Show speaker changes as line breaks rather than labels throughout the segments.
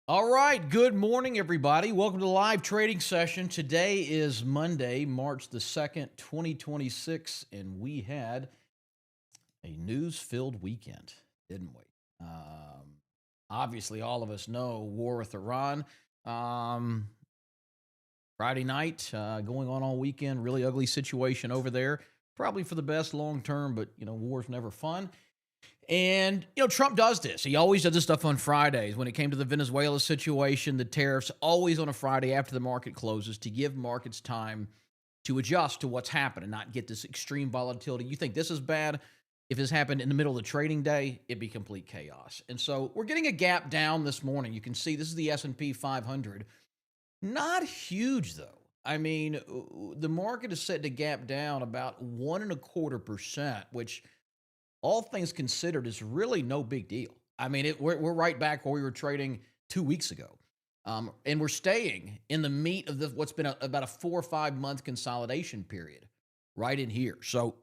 All right. Good morning, everybody. Welcome to the live trading session. Today is Monday, March the 2nd, 2026, and we had a news filled weekend, didn't we? Obviously, all of us know war with Iran. Um, Friday night, going on all weekend, really ugly situation over there. Probably for the best long term, but war's never fun. And, Trump does this. He always does this stuff on Fridays. When it came to the Venezuela situation, the tariffs, always on a Friday after the market closes to give markets time to adjust to what's happened and not get this extreme volatility. You think this is bad? If this happened in the middle of the trading day, it'd be complete chaos. And so we're getting a gap down this morning. You can see this is the S&P 500. Not huge, though. I mean, the market is set to gap down about 1.25%, which all things considered, is really no big deal. I mean, we're right back where we were trading 2 weeks ago. And we're staying in the meat of what's been about a 4 or 5 month consolidation period right in here. So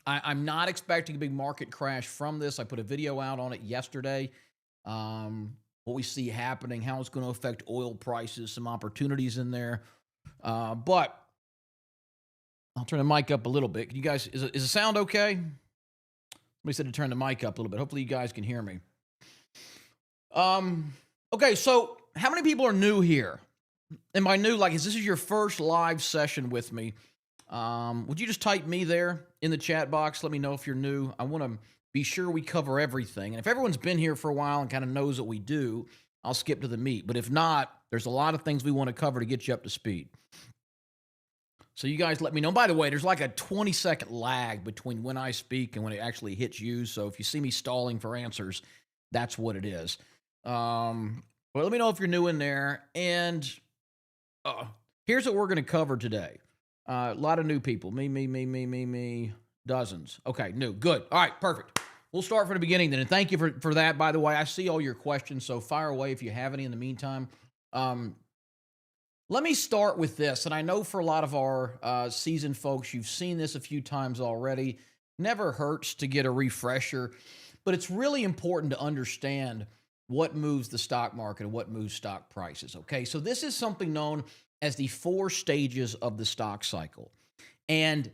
I'm not expecting a big market crash from this. I put a video out on it yesterday. What we see happening, how it's going to affect oil prices, some opportunities in there. But I'll turn the mic up a little bit. Can you guys, is the sound okay? Somebody said to turn the mic up a little bit. Hopefully you guys can hear me. Okay, so how many people are new here? And by new, like, is this your first live session with me? Would you just type me there in the chat box? Let me know if you're new. I want to be sure we cover everything. And if everyone's been here for a while and kind of knows what we do, I'll skip to the meat. But if not, there's a lot of things we want to cover to get you up to speed. So you guys let me know. By the way, there's like a 20-second lag between when I speak and when it actually hits you. So if you see me stalling for answers, that's what it is. Well, let me know if you're new in there. And here's what we're going to cover today. A lot of new people. Me. Dozens. Okay, new. Good. All right, perfect. We'll start from the beginning then. And thank you for that, by the way. I see all your questions, so fire away if you have any in the meantime. Let me start with this, and I know for a lot of our seasoned folks, you've seen this a few times already. Never hurts to get a refresher, but it's really important to understand what moves the stock market and what moves stock prices, okay? So this is something known as the 4 stages of the stock cycle. And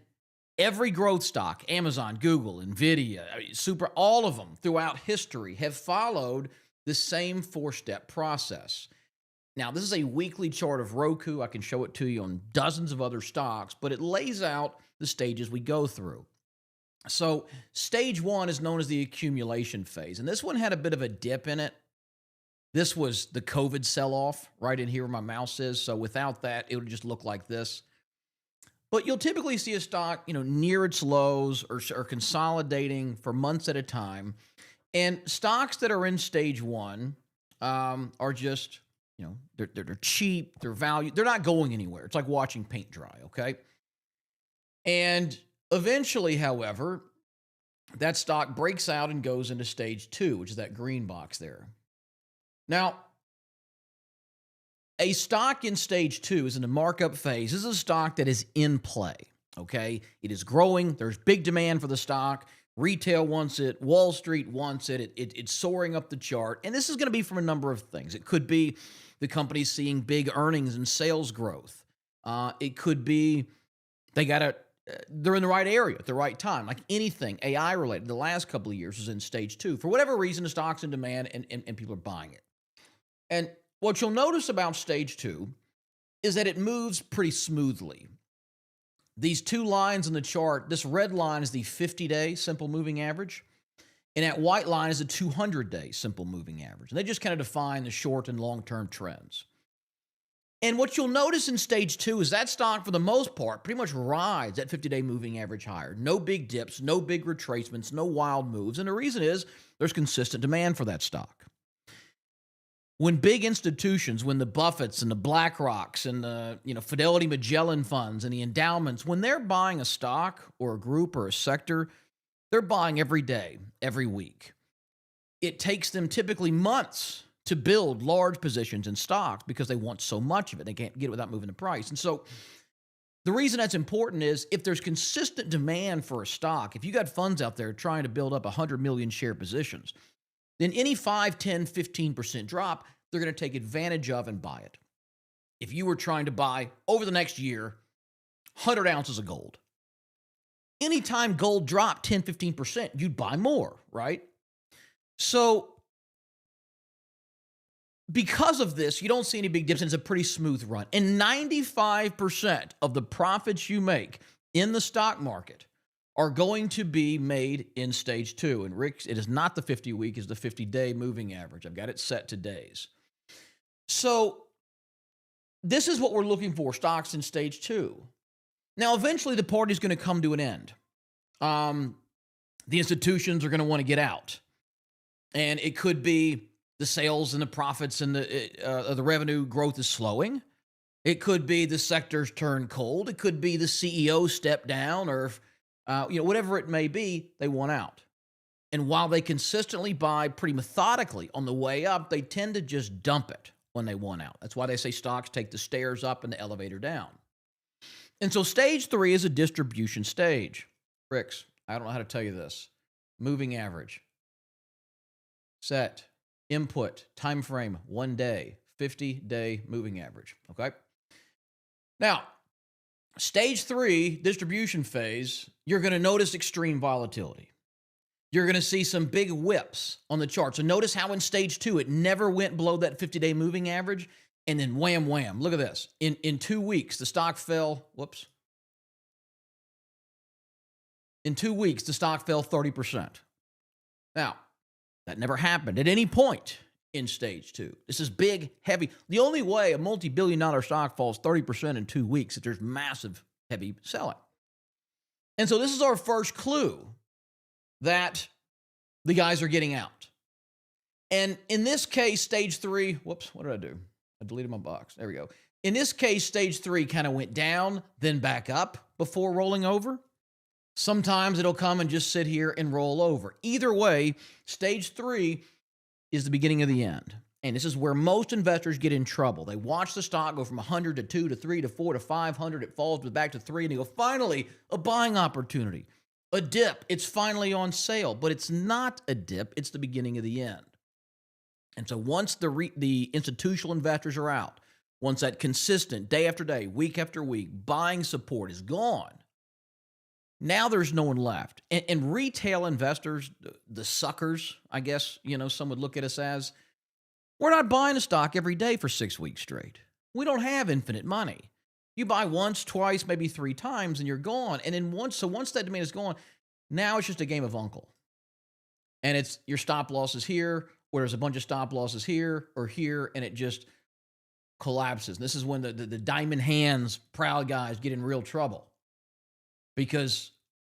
every growth stock, Amazon, Google, Nvidia, all of them throughout history have followed the same 4-step process. Now, this is a weekly chart of Roku. I can show it to you on dozens of other stocks, but it lays out the stages we go through. So stage 1 is known as the accumulation phase, and this one had a bit of a dip in it. This was the COVID sell-off right in here where my mouse is, so without that, it would just look like this. But you'll typically see a stock, near its lows or consolidating for months at a time, and stocks that are in stage 1 are just... they're cheap, they're valued, they're not going anywhere. It's like watching paint dry, okay? And eventually, however, that stock breaks out and goes into stage 2, which is that green box there. Now, a stock in stage 2 is in the markup phase. This is a stock that is in play, okay? It is growing. There's big demand for the stock. Retail wants it. Wall Street wants it. It's soaring up the chart. And this is going to be from a number of things. It could be the company's seeing big earnings and sales growth. It could be they're in the right area at the right time. Like anything AI related, the last couple of years was in stage 2. For whatever reason, the stock's in demand and people are buying it. And what you'll notice about stage 2 is that it moves pretty smoothly. These 2 lines in the chart, this red line is the 50-day simple moving average, and that white line is the 200-day simple moving average. And they just kind of define the short and long-term trends. And what you'll notice in stage 2 is that stock, for the most part, pretty much rides that 50-day moving average higher. No big dips, no big retracements, no wild moves. And the reason is there's consistent demand for that stock. When big institutions, when the Buffetts and the BlackRocks and the Fidelity Magellan funds and the endowments, when they're buying a stock or a group or a sector, they're buying every day, every week. It takes them typically months to build large positions in stocks because they want so much of it. They can't get it without moving the price. And so the reason that's important is if there's consistent demand for a stock, if you got funds out there trying to build up 100 million share positions, then any 5, 10, 15% drop, they're going to take advantage of and buy it. If you were trying to buy over the next year 100 ounces of gold, anytime gold dropped 10, 15%, you'd buy more, right? So because of this, you don't see any big dips, and it's a pretty smooth run. And 95% of the profits you make in the stock market are going to be made in stage 2. And Rick, it is not the 50-week, it's the 50-day moving average. I've got it set to days. So this is what we're looking for, stocks in stage 2. Now, eventually the party's going to come to an end. The institutions are going to want to get out. And it could be the sales and the profits and the revenue growth is slowing. It could be the sector's turned cold. It could be the CEO stepped down, or whatever it may be, they want out. And while they consistently buy pretty methodically on the way up, they tend to just dump it when they want out. That's why they say stocks take the stairs up and the elevator down. And so stage 3 is a distribution stage. Ricks, I don't know how to tell you this. Moving average. Set. Input. Time frame. 1 day. 50-day moving average. Okay? Now, stage 3, distribution phase, you're going to notice extreme volatility. You're going to see some big whips on the chart. So notice how in stage 2, it never went below that 50-day moving average. And then wham, wham. Look at this. In 2 weeks, the stock fell. Whoops. In 2 weeks, the stock fell 30%. Now, that never happened at any point in stage 2. This is big, heavy. The only way a multi-billion-dollar stock falls 30% in 2 weeks is if there's massive, heavy selling. And so this is our first clue that the guys are getting out. And in this case, stage 3, whoops, what did I do? I deleted my box. There we go. In this case, stage 3 kind of went down, then back up before rolling over. Sometimes it'll come and just sit here and roll over. Either way, stage 3 is the beginning of the end. And this is where most investors get in trouble. They watch the stock go from 100 to 2 to 3 to 4 to 500. It falls back to 3, and they go, finally, a buying opportunity. A dip. It's finally on sale. But it's not a dip. It's the beginning of the end. And so once the institutional investors are out, once that consistent day after day, week after week, buying support is gone, now there's no one left. And retail investors, the suckers, I guess, some would look at us as, we're not buying a stock every day for 6 weeks straight. We don't have infinite money. You buy once, twice, maybe 3 times, and you're gone. And then once that demand is gone, now it's just a game of uncle. And it's your stop losses here, where there's a bunch of stop losses here or here, and it just collapses. And this is when the diamond hands, proud guys get in real trouble, because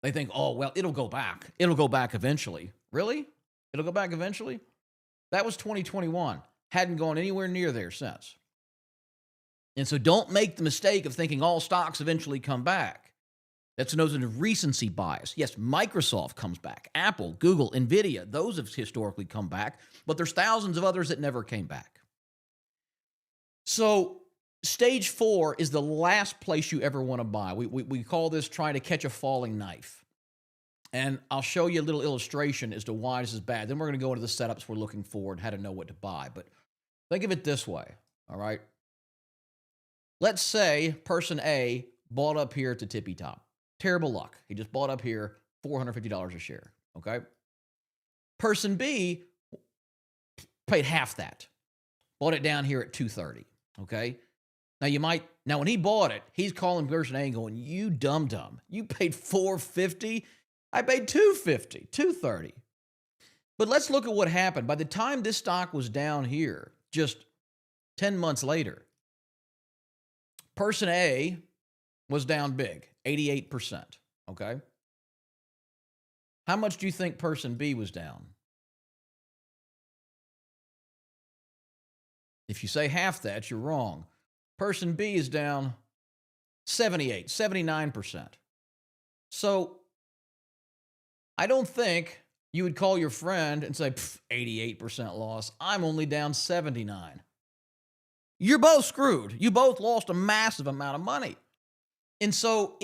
they think, oh, well, it'll go back. It'll go back eventually. Really? It'll go back eventually? That was 2021. Hadn't gone anywhere near there since. And so don't make the mistake of thinking all stocks eventually come back. That's known as recency bias. Yes, Microsoft comes back. Apple, Google, NVIDIA, those have historically come back, but there's thousands of others that never came back. So stage 4 is the last place you ever want to buy. We call this trying to catch a falling knife. And I'll show you a little illustration as to why this is bad. Then we're going to go into the setups we're looking for and how to know what to buy. But think of it this way, all right? Let's say person A bought up here at the tippy top. Terrible luck. He just bought up here, $450 a share, okay? Person B paid half that. Bought it down here at $230, okay? Now when he bought it, he's calling person A and going, you dum-dum. You paid $450. I paid $250, $230. But let's look at what happened. By the time this stock was down here, just 10 months later, person A was down big, 88%, okay? How much do you think person B was down? If you say half that, you're wrong. Person B is down 78, 79%. So I don't think you would call your friend and say, 88% loss. I'm only down 79. You're both screwed. You both lost a massive amount of money. And so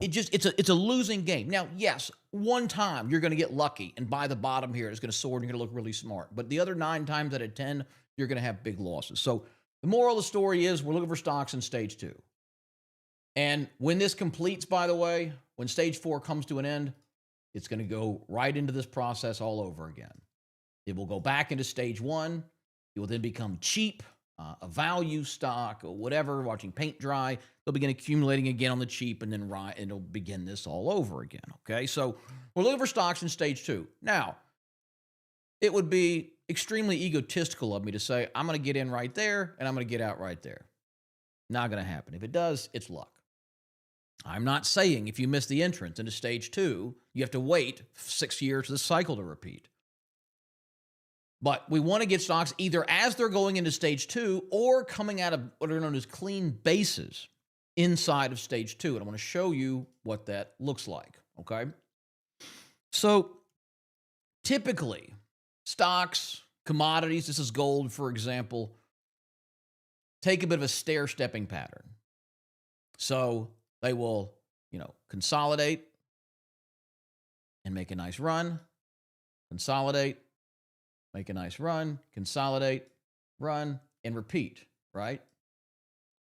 it's a losing game. Now, yes, one time you're going to get lucky and buy the bottom here. It's going to soar and you're going to look really smart. But the other 9 times out of 10, you're going to have big losses. So the moral of the story is we're looking for stocks in stage 2. And when this completes, by the way, when stage 4 comes to an end, it's going to go right into this process all over again. It will go back into stage 1. It will then become cheap, a value stock or whatever, watching paint dry. They'll begin accumulating again on the cheap, and then it'll begin this all over again. Okay, so we're looking for stocks in stage 2. Now, it would be extremely egotistical of me to say, I'm going to get in right there and I'm going to get out right there. Not going to happen. If it does, it's luck. I'm not saying if you miss the entrance into stage 2, you have to wait 6 years for the cycle to repeat. But we want to get stocks either as they're going into stage 2 or coming out of what are known as clean bases inside of stage 2. And I want to show you what that looks like, okay? So typically, stocks, commodities, this is gold, for example, take a bit of a stair-stepping pattern. So they will, consolidate and make a nice run, consolidate, make a nice run, consolidate, run, and repeat, right?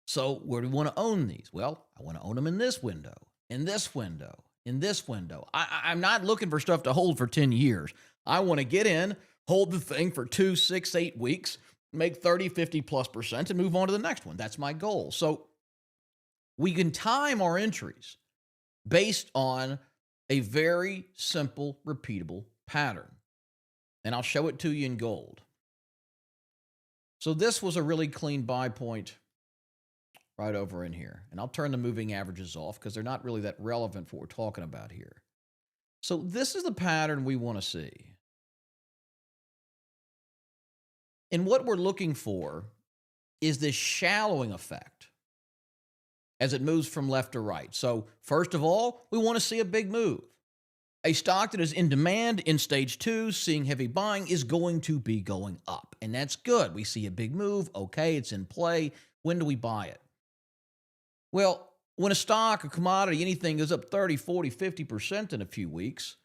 So where do we want to own these? Well, I want to own them in this window, in this window, in this window. I'm not looking for stuff to hold for 10 years. I want to get in, hold the thing for 2, 6, 8 weeks, make 30, 50+% and move on to the next one. That's my goal. So we can time our entries based on a very simple, repeatable pattern. And I'll show it to you in gold. So this was a really clean buy point right over in here. And I'll turn the moving averages off because they're not really that relevant for what we're talking about here. So this is the pattern we want to see. And what we're looking for is this shallowing effect as it moves from left to right. So first of all, we want to see a big move. A stock that is in demand in stage 2, seeing heavy buying, is going to be going up. And that's good. We see a big move. Okay, it's in play. When do we buy it? Well, when a stock, a commodity, anything goes up 30, 40, 50% in a few weeks,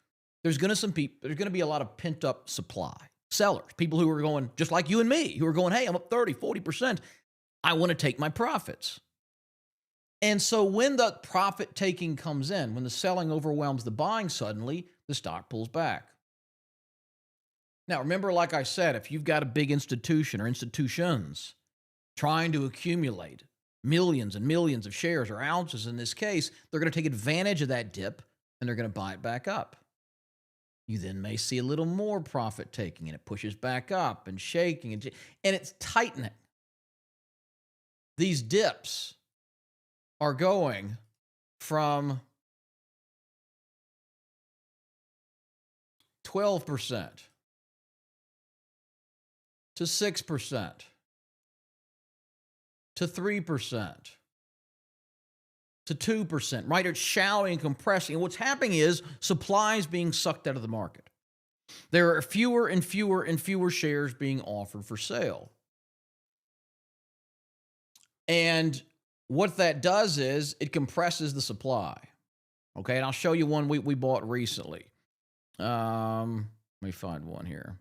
there's going to be a lot of pent-up supply. Sellers, people who are going, just like you and me, who are going, hey, I'm up 30, 40%. I want to take my profits. And so when the profit taking comes in, when the selling overwhelms the buying suddenly, the stock pulls back. Now, remember, like I said, if you've got a big institution or institutions trying to accumulate millions and millions of shares or ounces in this case, they're going to take advantage of that dip and they're going to buy it back up. You then may see a little more profit taking and it pushes back up and shaking and it's tightening. These dips are going from 12% to 6% to 3% to 2%, right? It's shallowing and compressing. And what's happening is supply is being sucked out of the market. There are fewer and fewer and fewer shares being offered for sale. And what that does is it compresses the supply. Okay, and I'll show you one we bought recently. Let me find one here.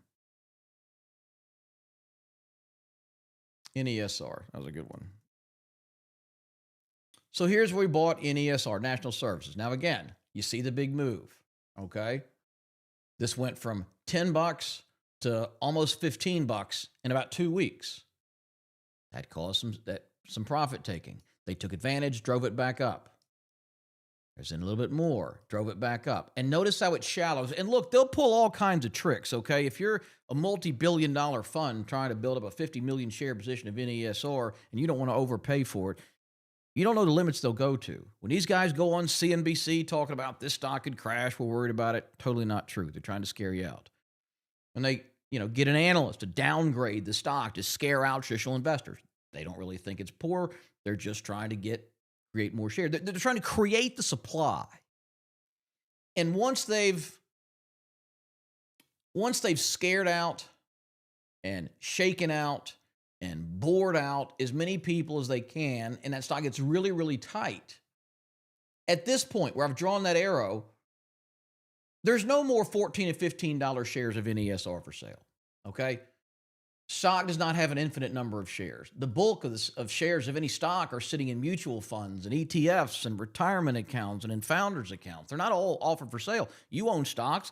NESR, that was a good one. So here's where we bought NESR, National Services. Now again, you see the big move, okay? This went from $10 to almost $15 in about 2 weeks. That caused some profit taking. They took advantage, drove it back up. There's in a little bit more, drove it back up. And notice how it shallows. And look, they'll pull all kinds of tricks, okay? If you're a multi-billion-dollar fund trying to build up a 50 million share position of NESR and you don't want to overpay for it, you don't know the limits they'll go to. When these guys go on CNBC talking about this stock could crash, we're worried about it, totally not true. They're trying to scare you out. When they, get an analyst to downgrade the stock to scare out traditional investors, they don't really think it's poor. They're just trying to create more shares. They're trying to create the supply. And once they've scared out and shaken out and bored out as many people as they can, and that stock gets really, really tight, at this point where I've drawn that arrow, There's no more $14 and $15 shares of NESR for sale. Okay. Stock does not have an infinite number of shares. The bulk of shares of any stock are sitting in mutual funds and ETFs and retirement accounts and in founders accounts. They're not all offered for sale. You own stocks.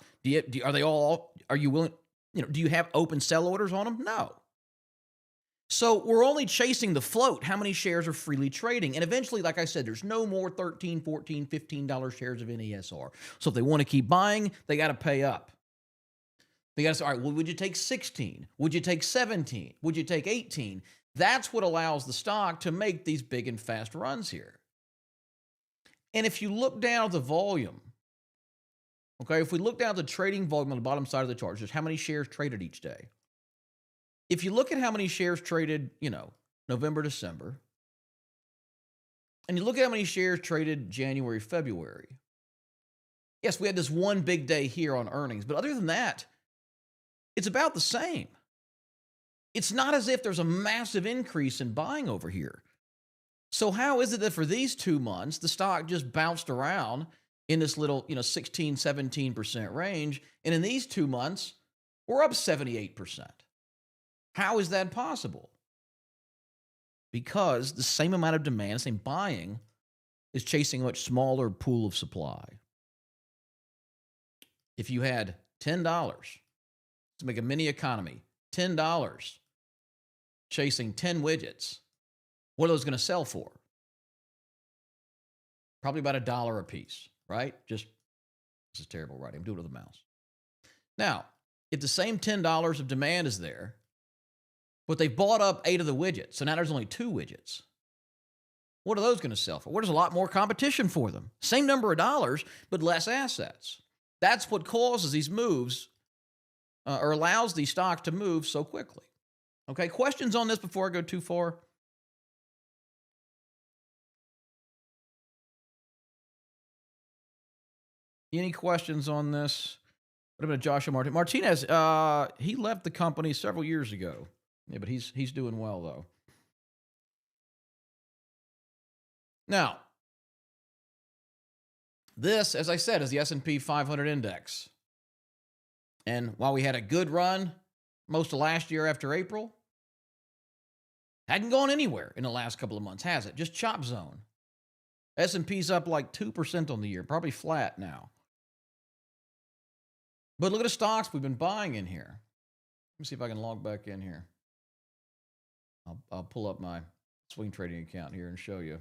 Are they all? Are you willing? Do you have open sell orders on them? No. So we're only chasing the float. How many shares are freely trading? And eventually, like I said, there's no more $13, $14, $15 shares of NESR. So if they want to keep buying, they got to pay up. They got to say, all right, well, would you take 16? Would you take 17? Would you take 18? That's what allows the stock to make these big and fast runs here. And if you look down at the volume, okay, if we look down at the trading volume on the bottom side of the chart, just how many shares traded each day. If you look at how many shares traded, November, December, and you look at how many shares traded January, February, yes, we had this one big day here on earnings, but other than that, it's about the same. It's not as if there's a massive increase in buying over here. So how is it that for these 2 months, the stock just bounced around in this little, 16, 17% range, and in these 2 months, we're up 78%? How is that possible? Because the same amount of demand, same buying, is chasing a much smaller pool of supply. If you had $10 to make a mini economy, $10 chasing 10 widgets, what are those going to sell for? Probably about $1 a piece, right? This is terrible writing. I'm doing it with a mouse. Now, if the same $10 of demand is there, but they bought up 8 of the widgets, so now there's only 2 widgets, what are those going to sell for? Well, there's a lot more competition for them. Same number of dollars, but less assets. That's what causes these moves or allows these stocks to move so quickly. Okay, questions on this before I go too far? Any questions on this? What about Joshua Martinez? He left the company several years ago. Yeah, but he's doing well though. Now, this, as I said, is the S&P 500 index. And while we had a good run most of last year after April, hadn't gone anywhere in the last couple of months, has it? Just chop zone. S&P's up like 2% on the year, probably flat now. But look at the stocks we've been buying in here. Let me see if I can log back in here. I'll pull up my swing trading account here and show you.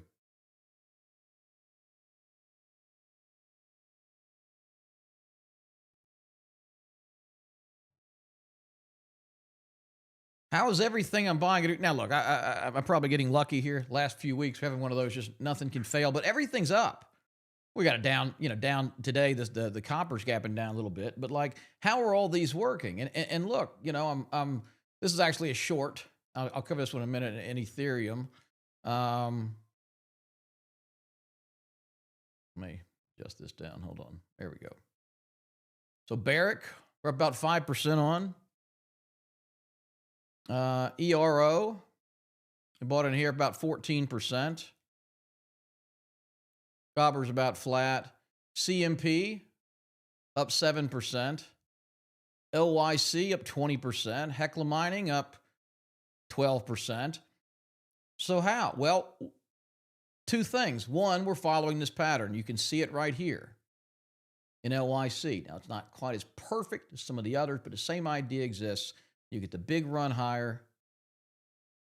How is everything I'm buying? Now, look, I'm probably getting lucky here. Last few weeks, we're having one of those, just nothing can fail, but everything's up. We got it down, down today. The copper's gapping down a little bit, but like, how are all these working? And look, this is actually a short. I'll cover this one in a minute in Ethereum. Let me adjust this down. Hold on. There we go. So Barrick, we're about 5% on. ERO, I bought in here about 14%. Copper's about flat. CMP up 7%. LYC up 20%. Hecla Mining up 12%. So how? Well, 2 things. One, we're following this pattern. You can see it right here in LYC. Now, it's not quite as perfect as some of the others, but the same idea exists. You get the big run higher.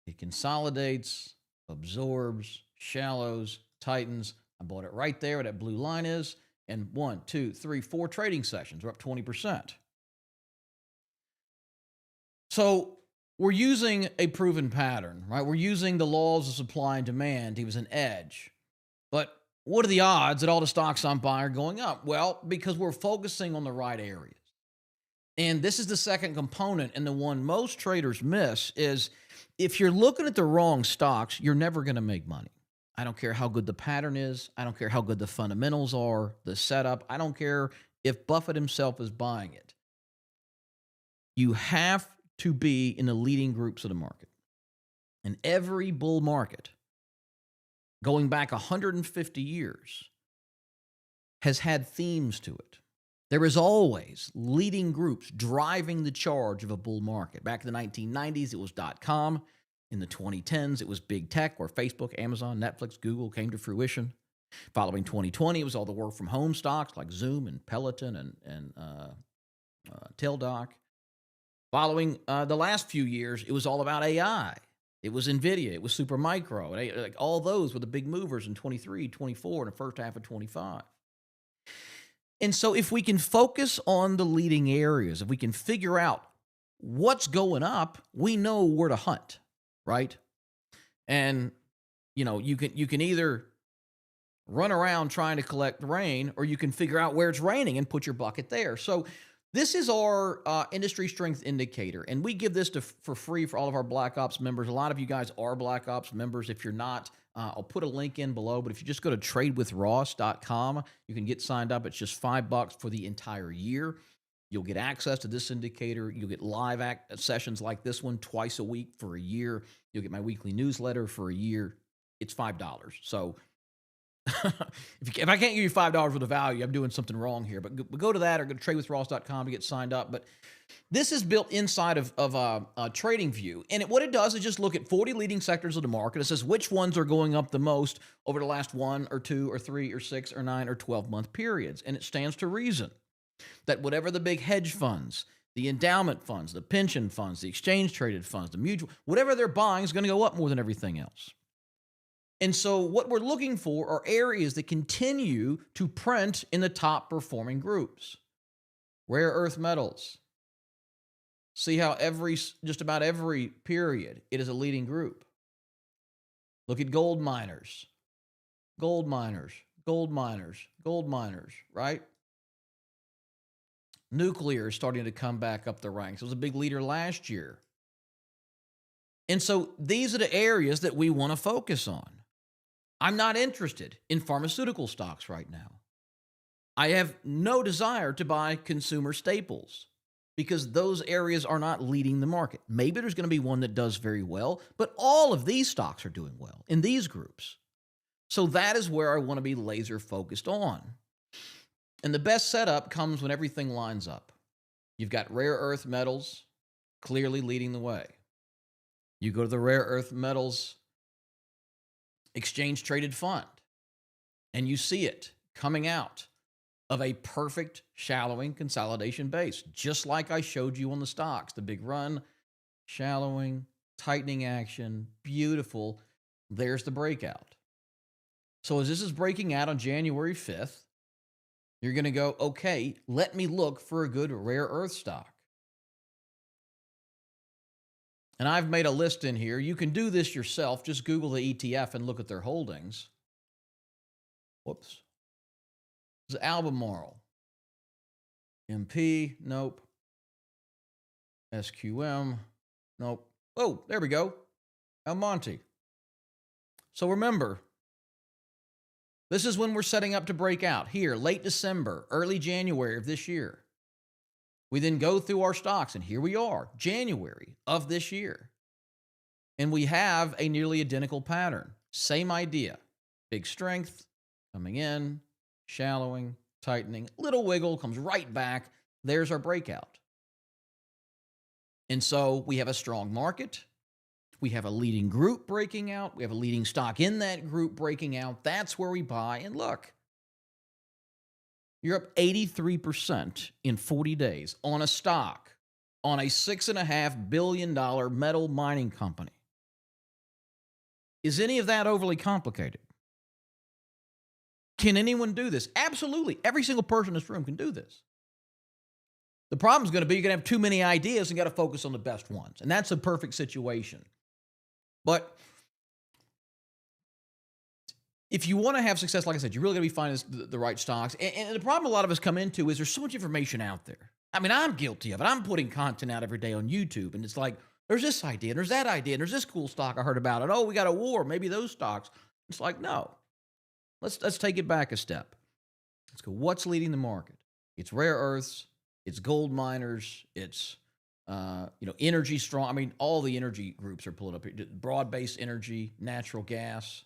It consolidates, absorbs, shallows, tightens. I bought it right there where that blue line is. And 1, 2, 3, 4 trading sessions. We're up 20%. So we're using a proven pattern, right? We're using the laws of supply and demand. He was an edge. But what are the odds that all the stocks I'm buying are going up? Well, because we're focusing on the right areas. And this is the second component, and the one most traders miss is if you're looking at the wrong stocks, you're never going to make money. I don't care how good the pattern is. I don't care how good the fundamentals are, the setup. I don't care if Buffett himself is buying it. You have to be in the leading groups of the market. And every bull market, going back 150 years, has had themes to it. There is always leading groups driving the charge of a bull market. Back in the 1990s, it was .com. In the 2010s, it was big tech, where Facebook, Amazon, Netflix, Google came to fruition. Following 2020, it was all the work from home stocks like Zoom and Peloton and Teladoc. Following the last few years, it was all about AI. It was NVIDIA. It was Supermicro. Like all those were the big movers in 23, 24, and the first half of 25. And so if we can focus on the leading areas, if we can figure out what's going up, we know where to hunt, right? And you can either run around trying to collect rain, or you can figure out where it's raining and put your bucket there. So this is our industry strength indicator, and we give this for free for all of our Black Ops members. A lot of you guys are Black Ops members. If you're not, I'll put a link in below, but if you just go to tradewithross.com, you can get signed up. It's just $5 for the entire year. You'll get access to this indicator. You'll get live sessions like this one twice a week for a year. You'll get my weekly newsletter for a year. It's $5. So if I can't give you $5 worth of value, I'm doing something wrong here. But go to that or go to tradewithross.com to get signed up. But this is built inside of TradingView. And what it does is just look at 40 leading sectors of the market. It says which ones are going up the most over the last 1 or 2 or 3 or 6 or 9 or 12-month periods. And it stands to reason that whatever the big hedge funds, the endowment funds, the pension funds, the exchange-traded funds, the mutual, whatever they're buying is going to go up more than everything else. And so what we're looking for are areas that continue to print in the top performing groups. Rare earth metals. See how just about every period it is a leading group. Look at gold miners. Gold miners, gold miners, gold miners, right? Nuclear is starting to come back up the ranks. It was a big leader last year. And so these are the areas that we want to focus on. I'm not interested in pharmaceutical stocks right now. I have no desire to buy consumer staples because those areas are not leading the market. Maybe there's going to be one that does very well, but all of these stocks are doing well in these groups. So that is where I want to be laser focused on. And the best setup comes when everything lines up. You've got rare earth metals clearly leading the way. You go to the rare earth metals exchange traded fund, and you see it coming out of a perfect shallowing consolidation base, just like I showed you on the stocks. The big run, shallowing, tightening action, beautiful. There's the breakout. So as this is breaking out on January 5th, you're going to go, okay, let me look for a good rare earth stock. And I've made a list in here. You can do this yourself. Just Google the ETF and look at their holdings. Whoops. This is Albemarle. MP, nope. SQM, nope. Oh, there we go. Almonte. So remember, this is when we're setting up to break out. Here, late December, early January of this year. We then go through our stocks, and here we are, January of this year. And we have a nearly identical pattern. Same idea. Big strength, coming in, shallowing, tightening, little wiggle, comes right back. There's our breakout. And so we have a strong market. We have a leading group breaking out. We have a leading stock in that group breaking out. That's where we buy and look. You're up 83% in 40 days on a stock, on a $6.5 billion metal mining company. Is any of that overly complicated? Can anyone do this? Absolutely. Every single person in this room can do this. The problem is going to be you're going to have too many ideas and got to focus on the best ones. And that's a perfect situation. But if you want to have success, like I said, you really got to be finding the right stocks. And the problem a lot of us come into is there's so much information out there. I mean, I'm guilty of it. I'm putting content out every day on YouTube, and it's like, there's this idea, and there's that idea, and there's this cool stock I heard about it. Oh, we got a war, maybe those stocks. It's like, no. Let's take it back a step. Let's go, what's leading the market? It's rare earths, it's gold miners, it's energy strong. I mean, all the energy groups are pulling up here. Broad-based energy, natural gas,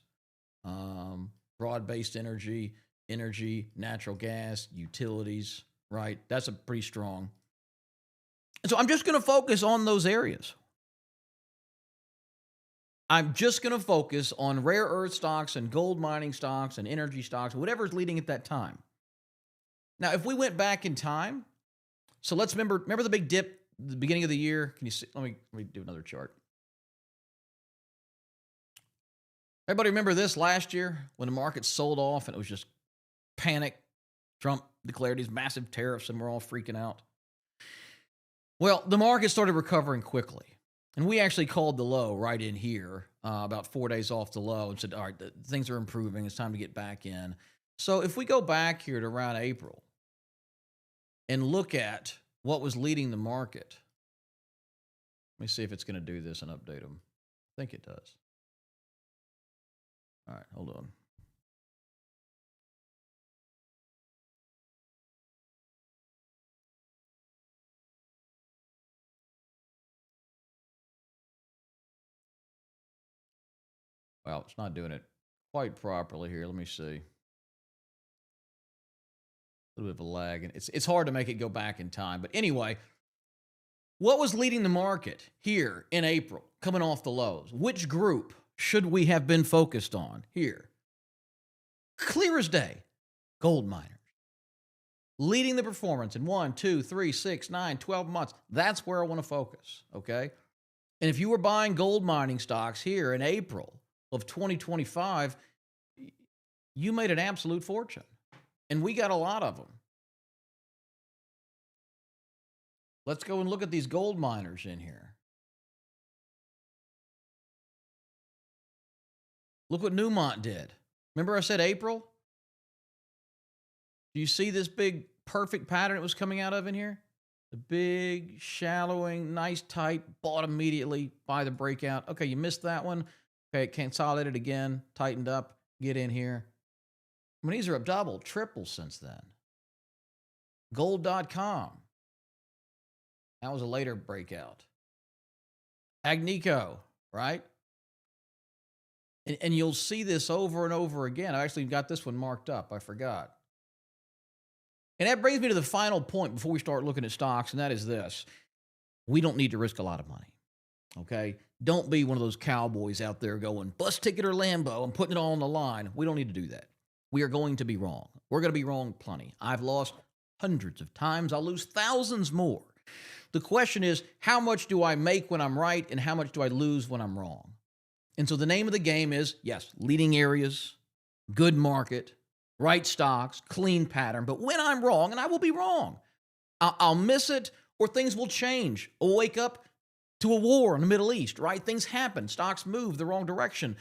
broad-based energy, natural gas, utilities, right? That's a pretty strong. And so I'm just going to focus on those areas. I'm just going to focus on rare earth stocks and gold mining stocks and energy stocks, whatever's leading at that time. Now, if we went back in time, so let's remember the big dip at the beginning of the year. Can you see? Let me do another chart. Everybody remember this last year when the market sold off and it was just panic. Trump declared these massive tariffs and we're all freaking out. Well, the market started recovering quickly. And we actually called the low right in here, about 4 days off the low, and said, all right, things are improving. It's time to get back in. So if we go back here to around April and look at what was leading the market, let me see if it's going to do this and update them. I think it does. All right, hold on. Well, it's not doing it quite properly here. Let me see. A little bit of a lag, and it's hard to make it go back in time. But anyway, what was leading the market here in April, coming off the lows? Which group should we have been focused on here? Clear as day, gold miners. Leading the performance in 1, 2, 3, 6, 9, 12 months. That's where I want to focus, okay? And if you were buying gold mining stocks here in April of 2025, you made an absolute fortune. And we got a lot of them. Let's go and look at these gold miners in here. Look what Newmont did. Remember I said April? Do you see this big perfect pattern it was coming out of in here? The big shallowing, nice tight, bought immediately, buy the breakout. Okay, you missed that one. Okay, it consolidated again, tightened up, get in here. I mean, these are up double, triple since then. Gold.com. That was a later breakout. Agnico, right? And you'll see this over and over again. I actually got this one marked up. I forgot. And that brings me to the final point before we start looking at stocks, and that is this. We don't need to risk a lot of money, okay? Don't be one of those cowboys out there going, bus ticket or Lambo, and putting it all on the line. We don't need to do that. We are going to be wrong. We're going to be wrong plenty. I've lost hundreds of times. I'll lose thousands more. The question is, how much do I make when I'm right, and how much do I lose when I'm wrong? And so the name of the game is, yes, leading areas, good market, right stocks, clean pattern. But when I'm wrong, and I will be wrong, I'll miss it or things will change. I'll wake up to a war in the Middle East, right? Things happen. Stocks move the wrong direction.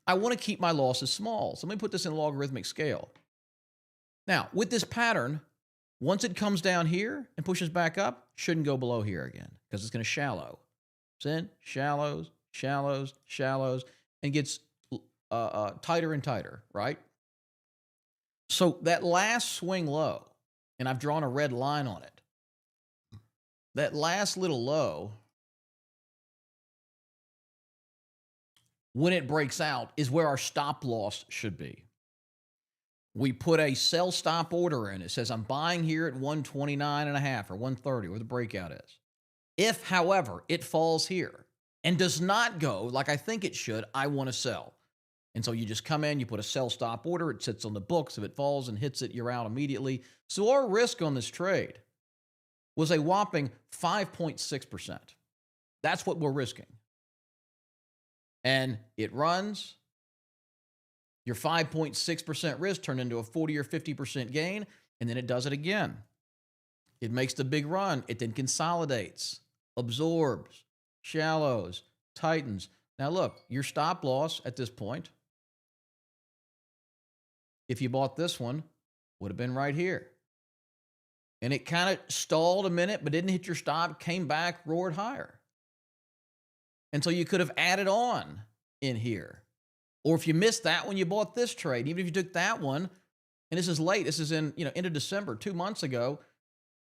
I want to keep my losses small. So let me put this in a logarithmic scale. Now, with this pattern, once it comes down here and pushes back up, shouldn't go below here again because it's going to shallow. Then shallows, shallows, shallows, and gets tighter and tighter, right? So that last swing low, and I've drawn a red line on it, that last little low, when it breaks out, is where our stop loss should be. We put a sell stop order in. It says I'm buying here at 129.5 or 130, where the breakout is. If, however, it falls here and does not go like I think it should, I want to sell. And so you just come in, you put a sell stop order, it sits on the books. If it falls and hits it, you're out immediately. So our risk on this trade was a whopping 5.6%. That's what we're risking. And it runs. Your 5.6% risk turned into a 40 or 50% gain, and then it does it again. It makes the big run. It then consolidates, absorbs, shallows, tightens. Now look, your stop loss at this point, if you bought this one, would have been right here. And it kind of stalled a minute, but didn't hit your stop, came back, roared higher. And so you could have added on in here. Or if you missed that one, you bought this trade. Even if you took that one, and this is late, this is in, end of December, 2 months ago,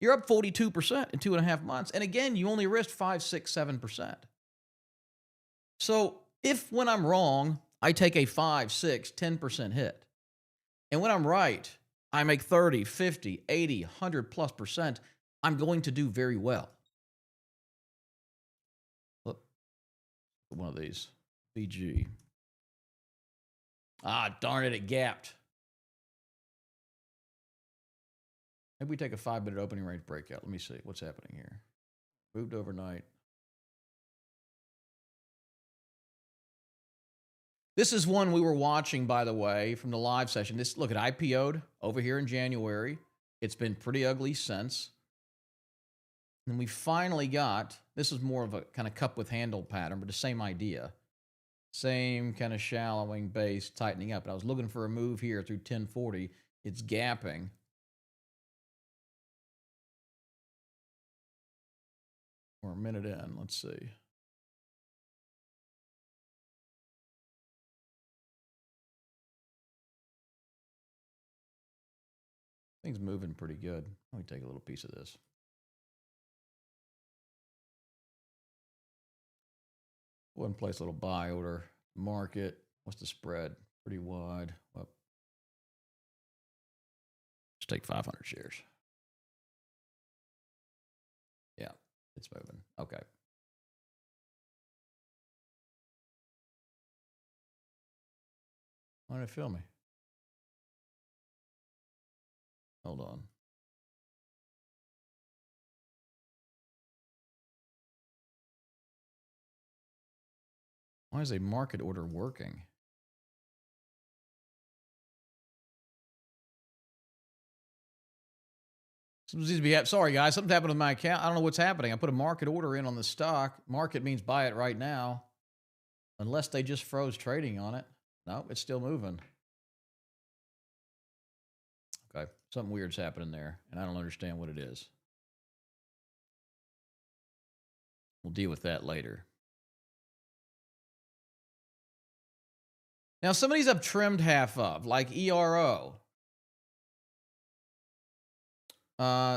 you're up 42% in 2.5 months. And again, you only risked 5, 6, 7%. So if when I'm wrong, I take a 5, 6, 10% hit, and when I'm right, I make 30, 50, 80, 100 plus percent, I'm going to do very well. Look, one of these. BG. Ah, darn it, it gapped. Maybe we take a 5-minute opening range breakout. Let me see what's happening here. Moved overnight. This is one we were watching, by the way, from the live session. This, look, it IPO'd over here in January. It's been pretty ugly since. And we finally got, this is more of a kind of cup with handle pattern, but the same idea. Same kind of shallowing base, tightening up. And I was looking for a move here through 1040. It's gapping. We're a minute in. Let's see. Thing's moving pretty good. Let me take a little piece of this. Go ahead and place a little buy order. Market. What's the spread? Pretty wide. Well, let's take 500 shares. Yeah, it's moving. Okay. Why did it fail me? Hold on. Why is a market order working? Sorry, guys. Something happened with my account. I don't know what's happening. I put a market order in on the stock. Market means buy it right now. Unless they just froze trading on it. No, it's still moving. Okay. Something weird's happening there, and I don't understand what it is. We'll deal with that later. Now, some of these I've trimmed half of, like ERO.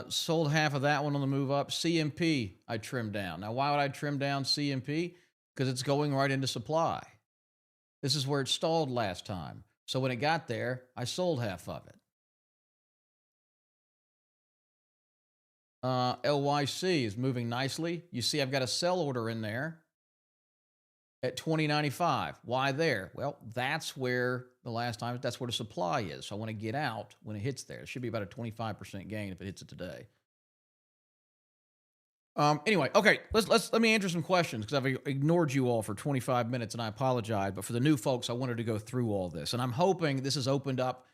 Sold half of that one on the move up. CMP, I trimmed down. Now, why would I trim down CMP? Because it's going right into supply. This is where it stalled last time. So when it got there, I sold half of it. LYC is moving nicely. You see I've got a sell order in there at 20.95. Why there? Well, that's where the last time, that's where the supply is. So I want to get out when it hits there. It should be about a 25% gain if it hits it today. Anyway, okay, let me answer some questions because I've ignored you all for 25 minutes and I apologize. But for the new folks, I wanted to go through all this. And I'm hoping this has opened up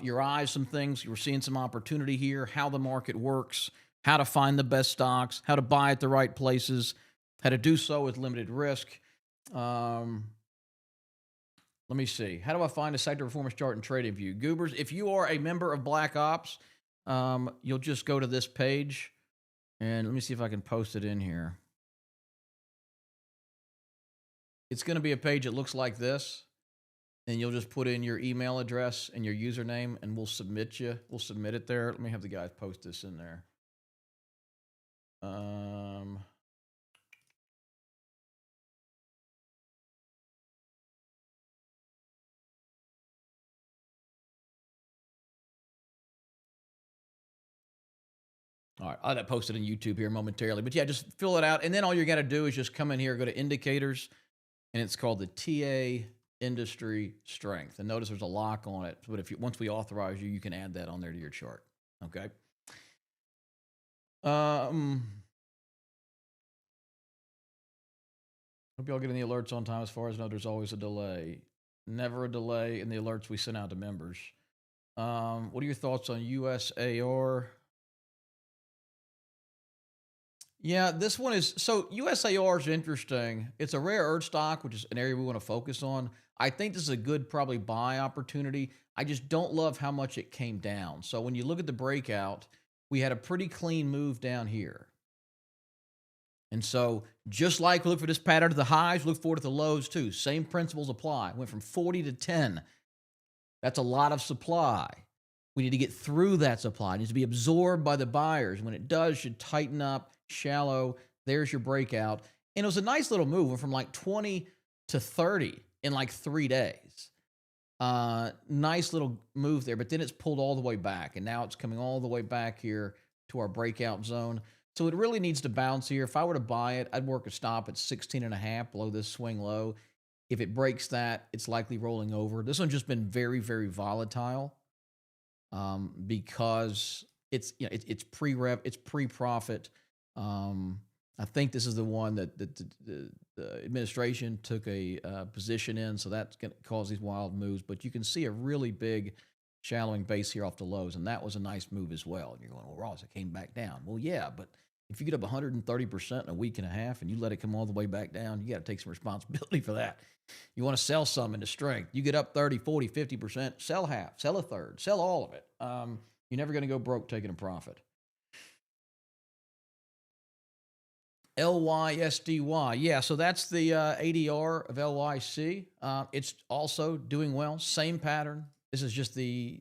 your eyes, some things. You're seeing some opportunity here, how the market works, how to find the best stocks, how to buy at the right places, how to do so with limited risk. Let me see. How do I find a sector performance chart and trading view? Goobers, if you are a member of Black Ops, you'll just go to this page. And let me see if I can post it in here. It's going to be a page that looks like this. And you'll just put in your email address and your username, and we'll submit you. We'll submit it there. Let me have the guys post this in there. All right, I'll have that posted on YouTube here momentarily. But yeah, just fill it out. And then all you got to do is just come in here, go to indicators, and it's called the TA Industry Strength. And notice there's a lock on it. But if you, once we authorize you, you can add that on there to your chart. Okay. Hope y'all getting the alerts on time. As far as I know, there's always a delay. Never a delay in the alerts we send out to members. What are your thoughts on USAR? Yeah, this one is, so USAR is interesting. It's a rare earth stock, which is an area we want to focus on. I think this is a good probably buy opportunity. I just don't love how much it came down. So when you look at the breakout, we had a pretty clean move down here. And so just like we look for this pattern to the highs, look for it at the lows too. Same principles apply. Went from 40 to 10. That's a lot of supply. We need to get through that supply. It needs to be absorbed by the buyers. When it does, it should tighten up, shallow. There's your breakout. And it was a nice little move. Went from like 20 to 30 in like 3 days. Nice little move there, but then it's pulled all the way back, and now it's coming all the way back here to our breakout zone. So it really needs to bounce here. If I were to buy it, I'd work a stop at 16.5 below this swing low. If it breaks that, it's likely rolling over. This one's just been very, very volatile because it's pre-rev, it's pre-profit. I think this is the one that the administration took a position in, so that's going to cause these wild moves. But you can see a really big shallowing base here off the lows, and that was a nice move as well. And you're going, well, Ross, it came back down. Well, yeah, but if you get up 130% in a week and a half and you let it come all the way back down, you got to take some responsibility for that. You want to sell some into strength. You get up 30, 40, 50%, sell half, sell a third, sell all of it. You're never going to go broke taking a profit. LYSDY. Yeah, so that's the ADR of LYC. It's also doing well. Same pattern. This is just the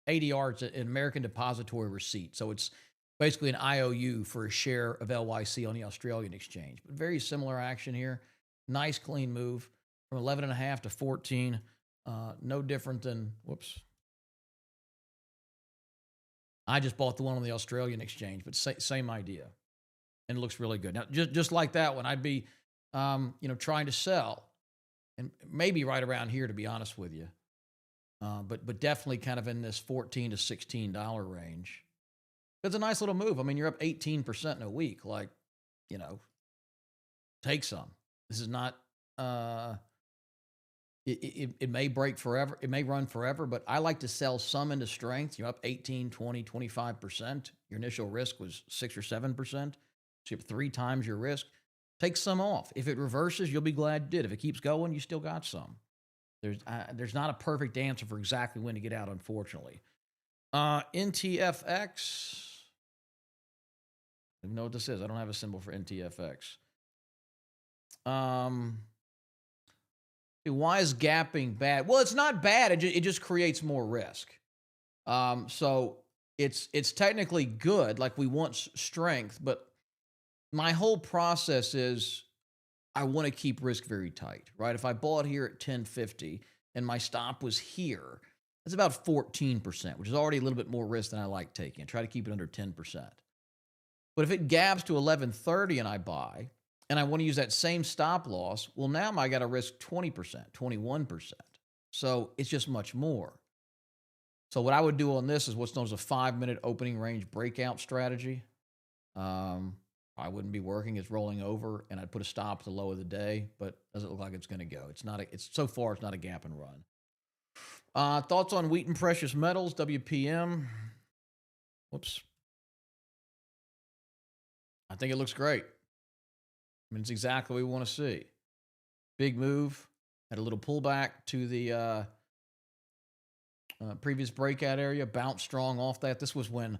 ADR. It's an American Depository Receipt. So it's basically an IOU for a share of LYC on the Australian exchange. But very similar action here. Nice clean move from 11.5 to 14. No different than, whoops. I just bought the one on the Australian exchange, but same idea. And it looks really good. Now, just like that one, I'd be, trying to sell, and maybe right around here, to be honest with you. But definitely kind of in this $14 to $16 range. It's a nice little move. I mean, you're up 18% in a week. Like, take some. This is not. It may break forever. It may run forever, but I like to sell some into strength. You're up 18, 20, 25%. Your initial risk was 6 or 7%. So you have 3 times your risk. Take some off. If it reverses, you'll be glad you did. If it keeps going, you still got some. There's not a perfect answer for exactly when to get out, unfortunately. NTFX. I don't even know what this is. I don't have a symbol for NTFX. Why is gapping bad? Well, it's not bad. It just creates more risk. So it's technically good. Like, we want strength, but my whole process is I want to keep risk very tight, right? If I bought here at 1050 and my stop was here, that's about 14%, which is already a little bit more risk than I like taking. I try to keep it under 10%. But if it gaps to 1130 and I buy, and I want to use that same stop loss, well, now I got to risk 20%, 21%. So it's just much more. So what I would do on this is what's known as a 5-minute opening range breakout strategy. I wouldn't be working. It's rolling over, and I'd put a stop at the low of the day, but doesn't look like it's going to go. So far, it's not a gap and run. Thoughts on Wheaton Precious Metals, WPM? Whoops. I think it looks great. I mean, it's exactly what we want to see. Big move. Had a little pullback to the previous breakout area. Bounced strong off that. This was when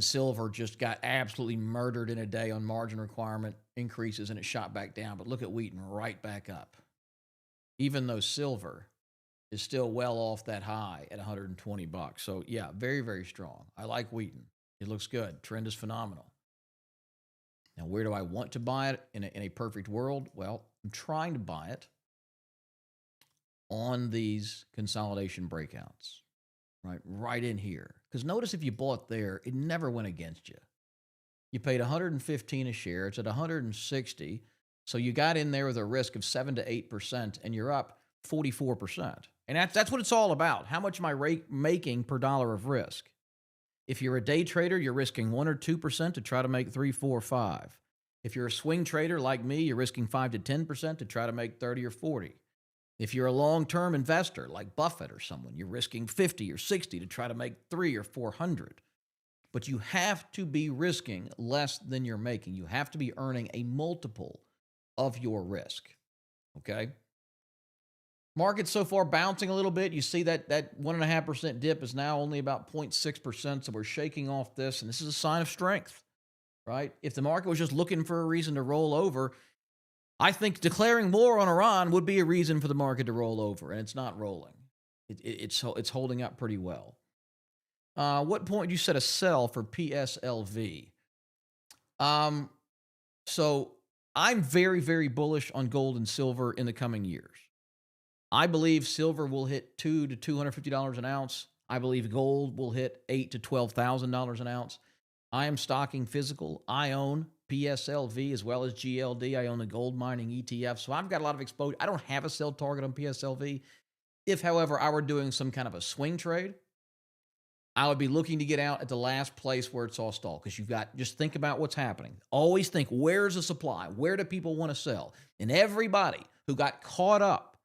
silver just got absolutely murdered in a day on margin requirement increases, and it shot back down. But look at Wheaton right back up. Even though silver is still well off that high at $120. So yeah, very, very strong. I like Wheaton. It looks good. Trend is phenomenal. Now, where do I want to buy it in a perfect world? Well, I'm trying to buy it on these consolidation breakouts, right in here. Because notice if you bought there, it never went against you. You paid $115 a share. It's at $160. So you got in there with a risk of 7 to 8%, and you're up 44%. And that's what it's all about. How much am I making per dollar of risk? If you're a day trader, you're risking 1 or 2% to try to make 3, 4, 5. If you're a swing trader like me, you're risking 5 to 10% to try to make 30 or 40. If you're a long-term investor like Buffett or someone, you're risking 50 or 60 to try to make 3 or 400. But you have to be risking less than you're making. You have to be earning a multiple of your risk. Okay? Market so far bouncing a little bit. You see that 1.5% dip is now only about 0.6%. So we're shaking off this, and this is a sign of strength, right? If the market was just looking for a reason to roll over, I think declaring war on Iran would be a reason for the market to roll over, and it's not rolling. It's holding up pretty well. What point do you set a sell for PSLV? So I'm very, very bullish on gold and silver in the coming years. I believe silver will hit $200 to $250 an ounce. I believe gold will hit $8,000 to $12,000 an ounce. I am stocking physical. I own PSLV as well as GLD. I own the gold mining ETF. So I've got a lot of exposure. I don't have a sell target on PSLV. If, however, I were doing some kind of a swing trade, I would be looking to get out at the last place where it's all stalled, because you've got, just think about what's happening. Always think, where's the supply? Where do people want to sell? And everybody who got caught up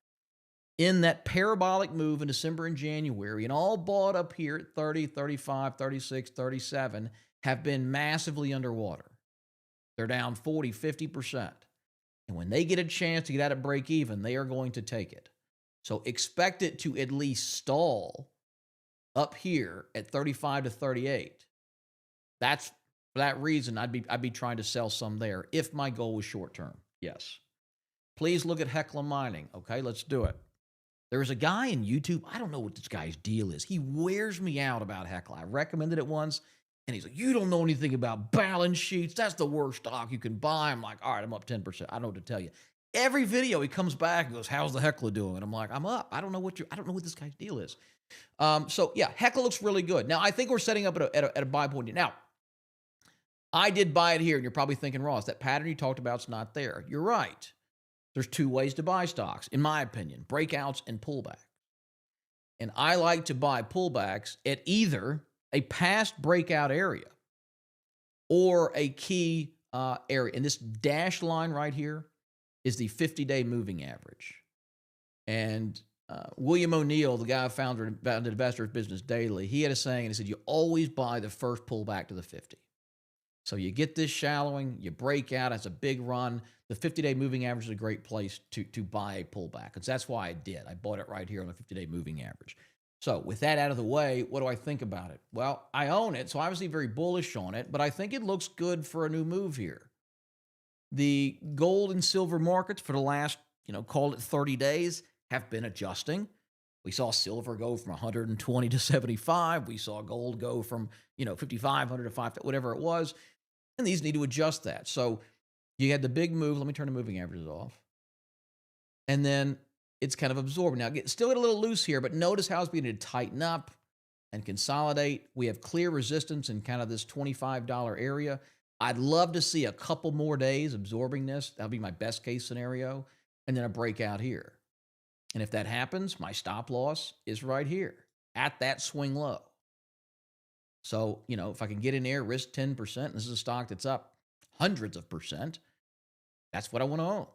in that parabolic move in December and January and all bought up here at 30, 35, 36, 37 have been massively underwater. They're down 40, 50%. And when they get a chance to get out at break even, they are going to take it. So expect it to at least stall up here at 35 to 38. That's for that reason I'd be trying to sell some there if my goal was short term. Yes. Please look at Hecla Mining. Okay, let's do it. There's a guy in YouTube. I don't know what this guy's deal is. He wears me out about Hecla. I recommended it once, and he's like, "You don't know anything about balance sheets. That's the worst stock you can buy." I'm like, "All right, I'm up 10%. I don't know what to tell you." Every video he comes back and goes, "How's the Hecla doing?" And I'm like, "I'm up. I don't know what this guy's deal is." So yeah, Hecla looks really good. Now I think we're setting up at a buy point. Now I did buy it here, and you're probably thinking, Ross, that pattern you talked about is not there. You're right. There's two ways to buy stocks, in my opinion: breakouts and pullbacks. And I like to buy pullbacks at either a past breakout area or a key area. And this dashed line right here is the 50-day moving average. And William O'Neill, the guy who founded Investors Business Daily, he had a saying, and he said, you always buy the first pullback to the 50. So you get this shallowing, you break out, it's a big run. The 50-day moving average is a great place to buy a pullback. And that's why I did. I bought it right here on the 50-day moving average. So with that out of the way, what do I think about it? Well, I own it, so obviously very bullish on it, but I think it looks good for a new move here. The gold and silver markets for the last, call it 30 days, have been adjusting. We saw silver go from 120 to 75. We saw gold go from, 5,500 to 5, whatever it was. And these need to adjust that. So you had the big move. Let me turn the moving averages off. And then it's kind of absorbing. Now, still get a little loose here, but notice how it's beginning to tighten up and consolidate. We have clear resistance in kind of this $25 area. I'd love to see a couple more days absorbing this. That'll be my best case scenario. And then a breakout here. And if that happens, my stop loss is right here at that swing low. So, if I can get in there, risk 10%, this is a stock that's up hundreds of percent, that's what I want to own.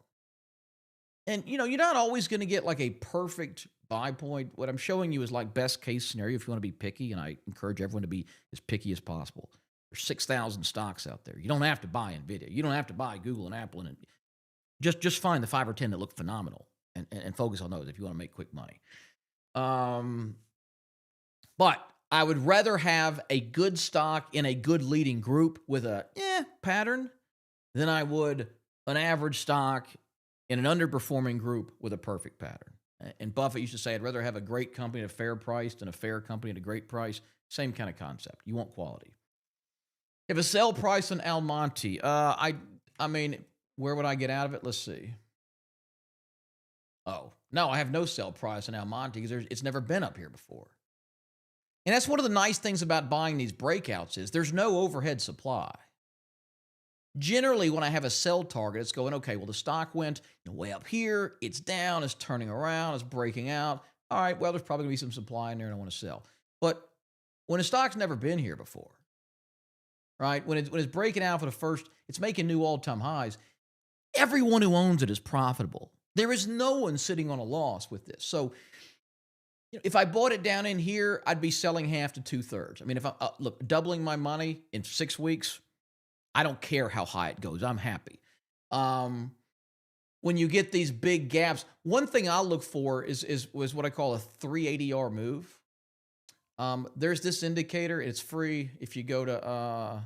And, you're not always going to get like a perfect buy point. What I'm showing you is like best case scenario if you want to be picky, and I encourage everyone to be as picky as possible. There's 6,000 stocks out there. You don't have to buy NVIDIA. You don't have to buy Google and Apple. And just find the 5 or 10 that look phenomenal and focus on those if you want to make quick money. But I would rather have a good stock in a good leading group with a pattern than I would an average stock in an underperforming group with a perfect pattern. And Buffett used to say, I'd rather have a great company at a fair price than a fair company at a great price. Same kind of concept. You want quality. If a sell price on Almonte, I mean, where would I get out of it? Let's see. Oh, no, I have no sell price on Almonte because it's never been up here before. And that's one of the nice things about buying these breakouts is there's no overhead supply. Generally, when I have a sell target, it's going, okay, well, the stock went way up here. It's down. It's turning around. It's breaking out. All right, well, there's probably going to be some supply in there and I want to sell. But when a stock's never been here before, right, when it's breaking out for the first, it's making new all-time highs, everyone who owns it is profitable. There is no one sitting on a loss with this. So if I bought it down in here, I'd be selling half to 2/3. I mean, if I look, doubling my money in 6 weeks, I don't care how high it goes. I'm happy. When you get these big gaps, one thing I'll look for is what I call a 380R move. There's this indicator. It's free if you go to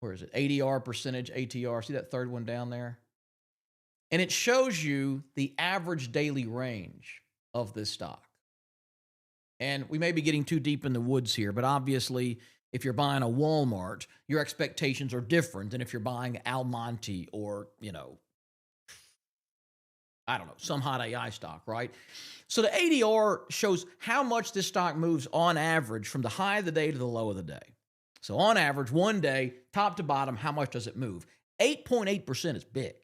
where is it? ADR percentage, ATR. See that third one down there? And it shows you the average daily range of this stock. And we may be getting too deep in the woods here, but obviously, if you're buying a Walmart, your expectations are different than if you're buying Almonte or, I don't know, some hot AI stock, right? So the ADR shows how much this stock moves on average from the high of the day to the low of the day. So on average, one day, top to bottom, how much does it move? 8.8% is big.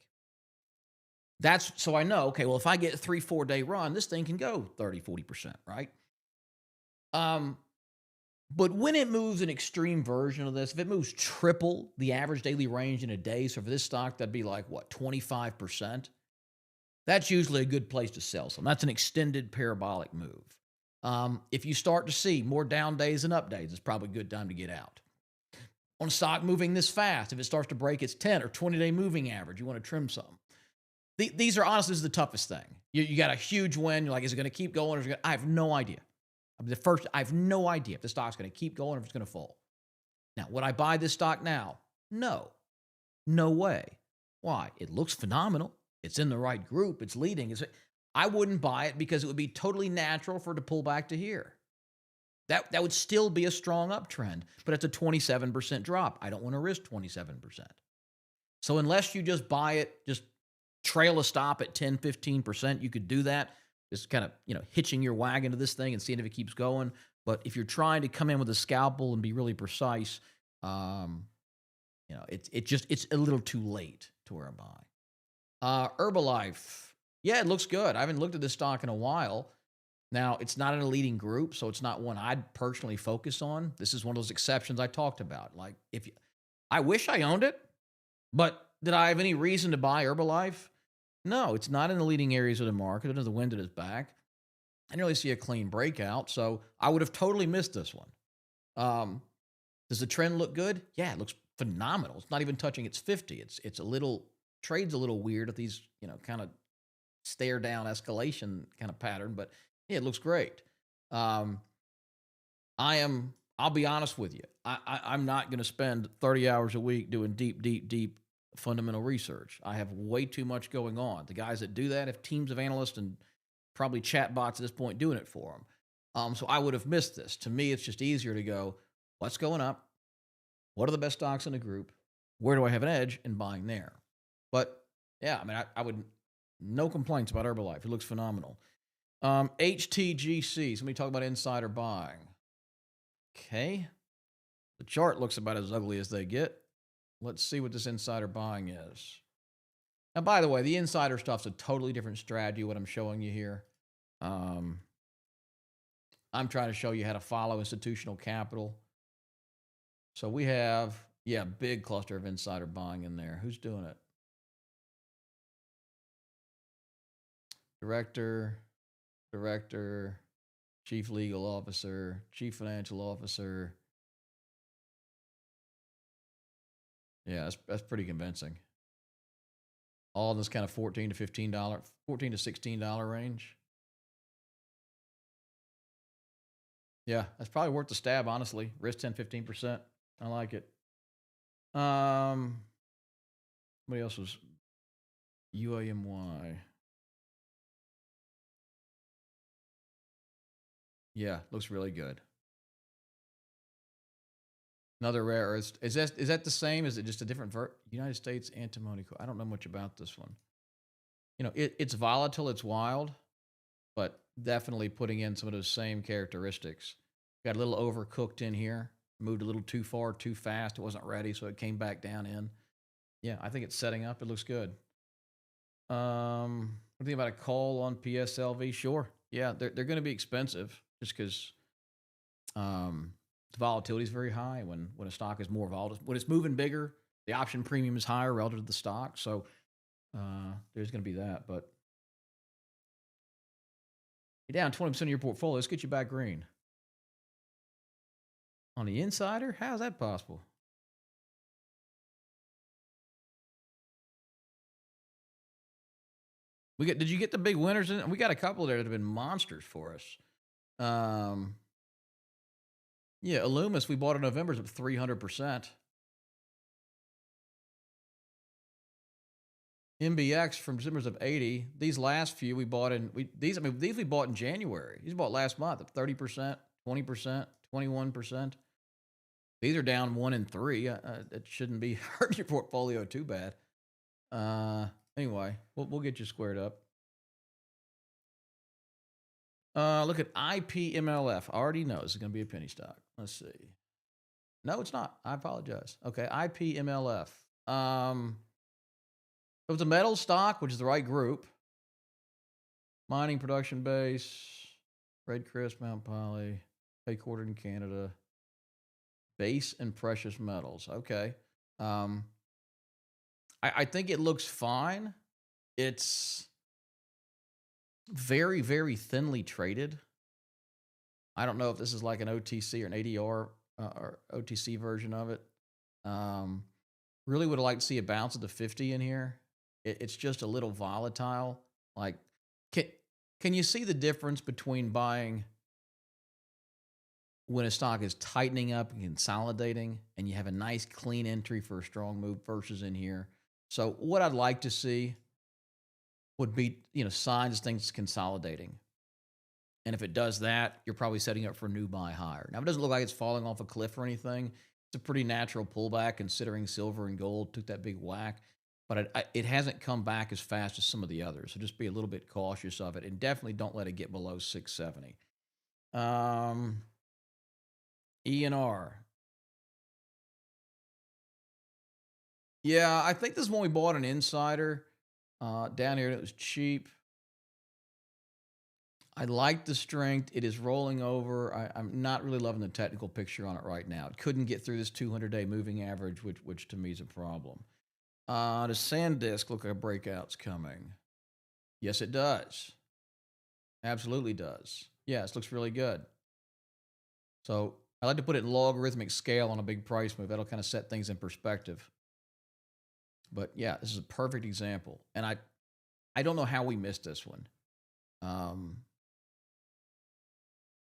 That's so I know, okay, well, if I get a 3-4 day run, this thing can go 30-40%, right? But when it moves an extreme version of this, if it moves triple the average daily range in a day, so for this stock, that'd be like what, 25%? That's usually a good place to sell some. That's an extended parabolic move. If you start to see more down days and up days, it's probably a good time to get out. On a stock moving this fast, if it starts to break its 10 or 20-day moving average, you want to trim some. These are honestly, this is the toughest thing. You got a huge win. You're like, is it going to keep going? I have no idea. I have no idea if the stock's going to keep going or if it's going to fall. Now, would I buy this stock now? No. No way. Why? It looks phenomenal. It's in the right group. It's leading. I wouldn't buy it because it would be totally natural for it to pull back to here. That would still be a strong uptrend, but it's a 27% drop. I don't want to risk 27%. So unless you just buy it, just trail a stop at 10, 15%, you could do that. Just kind of, hitching your wagon to this thing and seeing if it keeps going. But if you're trying to come in with a scalpel and be really precise, it's a little too late to where I buy. Herbalife, yeah, it looks good. I haven't looked at this stock in a while. Now, it's not in a leading group, so it's not one I'd personally focus on. This is one of those exceptions I talked about. Like, I wish I owned it, but did I have any reason to buy Herbalife? No, it's not in the leading areas of the market. It doesn't wind at its back. I didn't really see a clean breakout, so I would have totally missed this one. Does the trend look good? Yeah, it looks phenomenal. It's not even touching its 50. It's a little, trades a little weird at these, kind of stare down escalation kind of pattern, but yeah, it looks great. I'll be honest with you. I'm not going to spend 30 hours a week doing deep fundamental research. I have way too much going on. The guys that do that have teams of analysts and probably chat bots at this point doing it for them. So I would have missed this. To me, it's just easier to go, what's going up? What are the best stocks in the group? Where do I have an edge in buying there? But yeah, I mean, I would, no complaints about Herbalife. It looks phenomenal. HTGC. Somebody talk about insider buying. Okay. The chart looks about as ugly as they get. Let's see what this insider buying is. Now, by the way, the insider stuff's a totally different strategy, what I'm showing you here. I'm trying to show you how to follow institutional capital. So we have, big cluster of insider buying in there. Who's doing it? Director, chief legal officer, chief financial officer. Yeah, that's pretty convincing. All in this kind of $14 to $16 range. Yeah, that's probably worth the stab, honestly. Risk 10, 15%. I like it. Somebody else was UAMY. Yeah, looks really good. Another rare earth. Is that the same? Is it just a different United States antimony? I don't know much about this one. It's volatile, it's wild, but definitely putting in some of those same characteristics. Got a little overcooked in here. Moved a little too far, too fast. It wasn't ready, so it came back down in. Yeah, I think it's setting up. It looks good. What do you think about a call on PSLV? Sure. Yeah, they're going to be expensive just because the volatility is very high when a stock is more volatile. When it's moving bigger, the option premium is higher relative to the stock. So there's going to be that. But you're down 20% of your portfolio. Let's get you back green. On the insider? How is that possible? Did you get the big winners in? We got a couple there that have been monsters for us. Yeah, Illumis, we bought in November, is up 300%. MBX from Zimmers of 80. These last few we bought these we bought in January. These bought last month at 30%, 20%, 21%. These are down 1 and 3. It shouldn't be hurting your portfolio too bad. Anyway, we'll get you squared up. Look at IPMLF. I already know this is going to be a penny stock. Let's see. No, it's not. I apologize. Okay, IPMLF. It was a metal stock, which is the right group. Mining production base, Red Chris, Mount Poly, headquartered in Canada. Base and precious metals. Okay. Um, I think it looks fine. It's very, very thinly traded. I don't know if this is like an OTC or an ADR or OTC version of it. Really would have liked to see a bounce of the 50 in here. It's just a little volatile. Like, can you see the difference between buying when a stock is tightening up and consolidating and you have a nice clean entry for a strong move versus in here? So what I'd like to see would be, signs things consolidating. And if it does that, you're probably setting up for a new buy higher. Now, it doesn't look like it's falling off a cliff or anything. It's a pretty natural pullback considering silver and gold took that big whack. But it hasn't come back as fast as some of the others. So just be a little bit cautious of it. And definitely don't let it get below 670. ENR. Yeah, I think this is when we bought an insider down here. It was cheap. I like the strength. It is rolling over. I'm not really loving the technical picture on it right now. It couldn't get through this 200-day moving average, which to me is a problem. The SanDisk look like a breakout's coming. Yes, it does. Absolutely does. Yeah, this looks really good. So I like to put it in logarithmic scale on a big price move. That'll kind of set things in perspective. But yeah, this is a perfect example. And I don't know how we missed this one.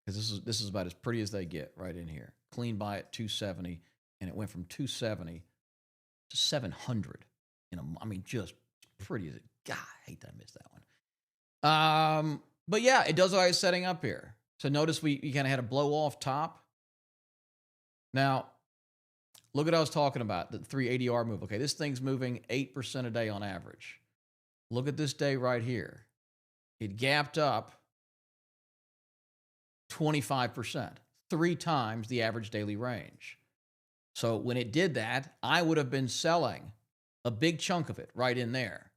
Because this is about as pretty as they get right in here. Clean buy at 270, and it went from 270 to 700. Just pretty as it. God, I hate that I missed that one. But yeah, it does what I was setting up here. So notice we kind of had a blow off top. Now, look at what I was talking about, the 3 ADR move. Okay, this thing's moving 8% a day on average. Look at this day right here. It gapped up 25%, 3 times the average daily range. So when it did that, I would have been selling a big chunk of it right in there.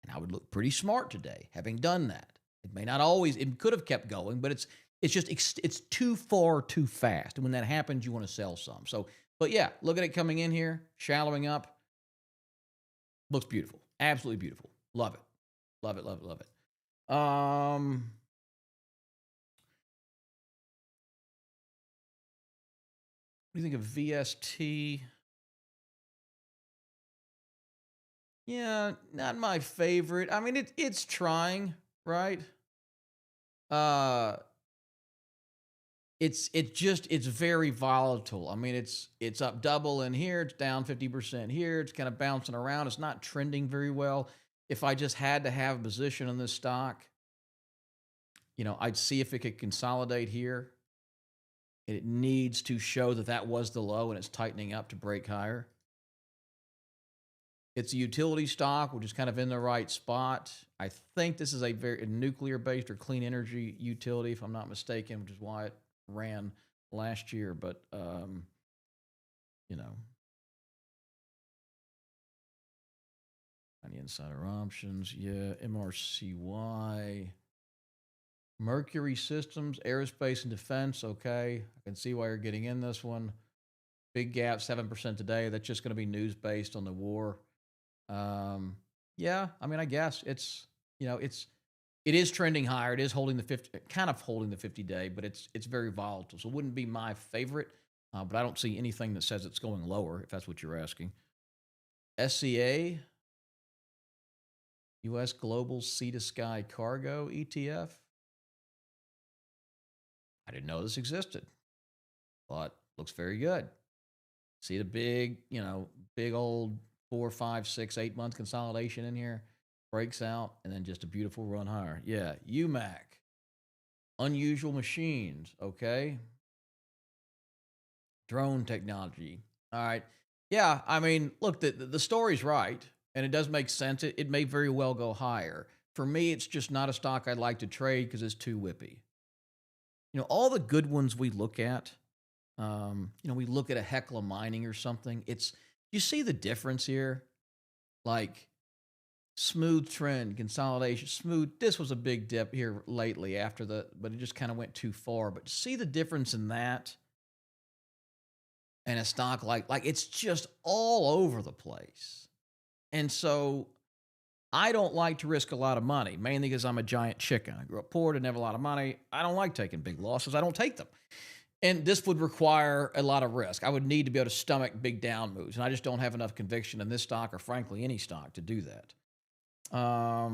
And I would look pretty smart today having done that. It may not always, it could have kept going, but it's too far too fast. And when that happens, you want to sell some. So, but yeah, look at it coming in here, shallowing up. Looks beautiful. Absolutely beautiful. Love it. Love it, love it, love it. What do you think of VST? Yeah, not my favorite. I mean, it's trying, right? It's very volatile. I mean, it's up double in here, it's down 50% here, it's kind of bouncing around. It's not trending very well. If I just had to have a position on this stock, I'd see if it could consolidate here. It needs to show that was the low and it's tightening up to break higher. It's a utility stock, which is kind of in the right spot. I think this is a very nuclear-based or clean energy utility, if I'm not mistaken, which is why it ran last year. But, any insider options. Yeah, MRCY. Mercury Systems, aerospace and defense. Okay, I can see why you're getting in this one. Big gap, 7% today. That's just going to be news based on the war. Yeah, I mean, I guess it is trending higher. It is holding the 50, kind of holding the 50-day, but it's very volatile. So it wouldn't be my favorite, but I don't see anything that says it's going lower, if that's what you're asking. SCA, U.S. Global Sea to Sky Cargo ETF. I didn't know this existed, but looks very good. See the big old 4, 5, 6, 8 month consolidation in here, breaks out, and then just a beautiful run higher. Yeah, UMAC, Unusual Machines, okay. Drone technology. All right. Yeah, I mean, look, the story's right, and it does make sense. It may very well go higher. For me, it's just not a stock I'd like to trade because it's too whippy. All the good ones we look at, we look at a Hecla Mining or something. You see the difference here? Like smooth trend, consolidation, smooth. This was a big dip here lately but it just kind of went too far. But see the difference in that and a stock like it's just all over the place. And so I don't like to risk a lot of money, mainly because I'm a giant chicken. I grew up poor, didn't have a lot of money. I don't like taking big losses. I don't take them. And this would require a lot of risk. I would need to be able to stomach big down moves. And I just don't have enough conviction in this stock or frankly any stock to do that. I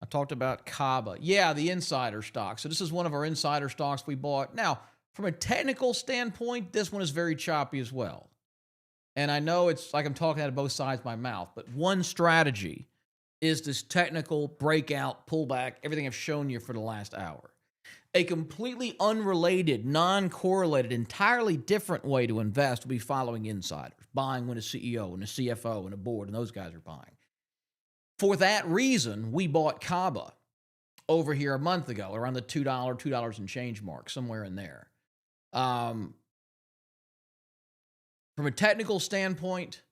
talked about Kaba. Yeah, the insider stock. So this is one of our insider stocks we bought. Now, from a technical standpoint, this one is very choppy as well. And I know it's like I'm talking out of both sides of my mouth, but one strategy is this technical breakout, pullback, everything I've shown you for the last hour. A completely unrelated, non-correlated, entirely different way to invest will be following insiders, buying when a CEO and a CFO and a board and those guys are buying. For that reason, we bought Kaba over here a month ago, around the $2 and change mark, somewhere in there. From a technical standpoint,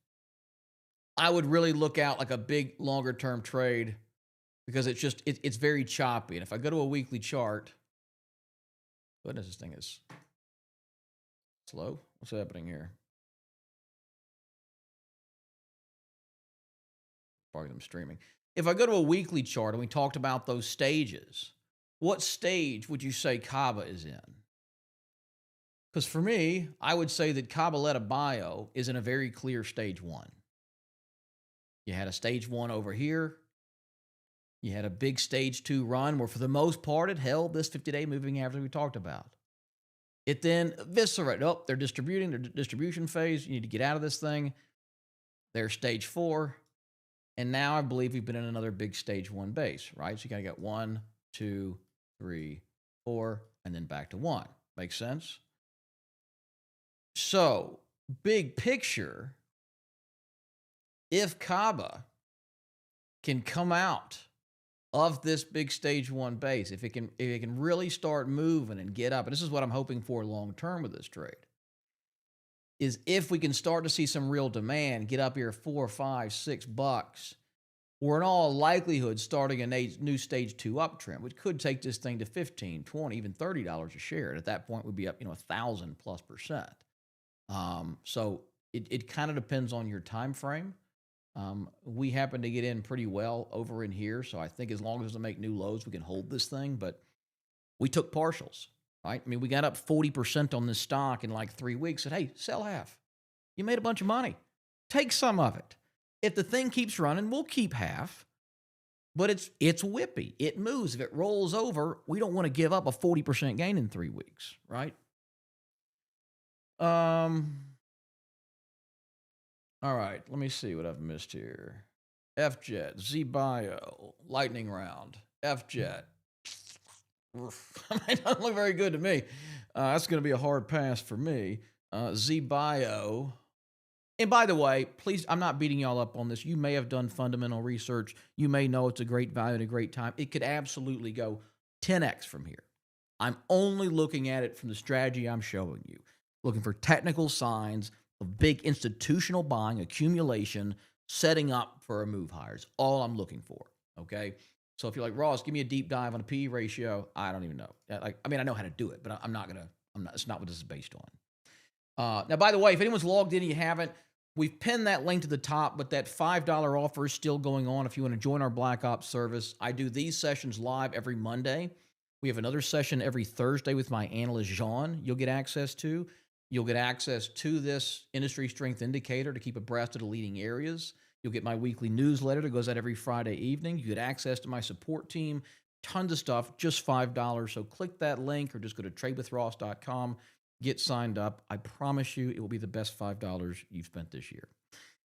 I would really look out like a big longer term trade because it's very choppy. And if I go to a weekly chart, goodness, this thing is slow. What's happening here? Probably them streaming. If I go to a weekly chart and we talked about those stages, what stage would you say Kaba is in? Because for me, I would say that Cabaletta Bio is in a very clear stage 1. You had a stage 1 over here. You had a big stage 2 run where for the most part it held this 50-day moving average we talked about. It then eviscerated. Oh, they're distributing, their distribution phase. You need to get out of this thing. There's stage 4. And now I believe we've been in another big stage 1 base, right? So you got to get 1, 2, 3, 4, and then back to 1. Makes sense? So, big picture, if Kaba can come out of this big stage 1 base, if it can really start moving and get up, and this is what I'm hoping for long term with this trade, is if we can start to see some real demand, get up here $4, $5, $6, we're in all likelihood starting a new stage 2 uptrend, which could take this thing to $15, $20, even $30 a share. And at that point, we'd be up 1,000+%. So it kind of depends on your time frame. We happen to get in pretty well over in here, so I think as long as it doesn't make new lows, we can hold this thing. But we took partials, right? I mean, we got up 40% on this stock in like 3 weeks. Said, hey, sell half. You made a bunch of money. Take some of it. If the thing keeps running, we'll keep half. But it's whippy. It moves. If it rolls over, we don't want to give up a 40% gain in 3 weeks, right? All right, let me see what I've missed here. FJet, ZBio, lightning round, FJet. It doesn't look very good to me. That's going to be a hard pass for me. ZBio. And by the way, please, I'm not beating y'all up on this. You may have done fundamental research. You may know it's a great value and a great time. It could absolutely go 10x from here. I'm only looking at it from the strategy I'm showing you. Looking for technical signs of big institutional buying, accumulation, setting up for a move higher. It's all I'm looking for, okay? So if you're like, Ross, give me a deep dive on a PE ratio, I don't even know. I know how to do it, but it's not what this is based on. Now, by the way, if anyone's logged in and you haven't, we've pinned that link to the top, but that $5 offer is still going on if you want to join our Black Ops service. I do these sessions live every Monday. We have another session every Thursday with my analyst, Jean, you'll get access to. You'll get access to this industry strength indicator to keep abreast of the leading areas. You'll get my weekly newsletter that goes out every Friday evening. You get access to my support team, tons of stuff, just $5. So click that link or just go to tradewithross.com, get signed up. I promise you it will be the best $5 you've spent this year.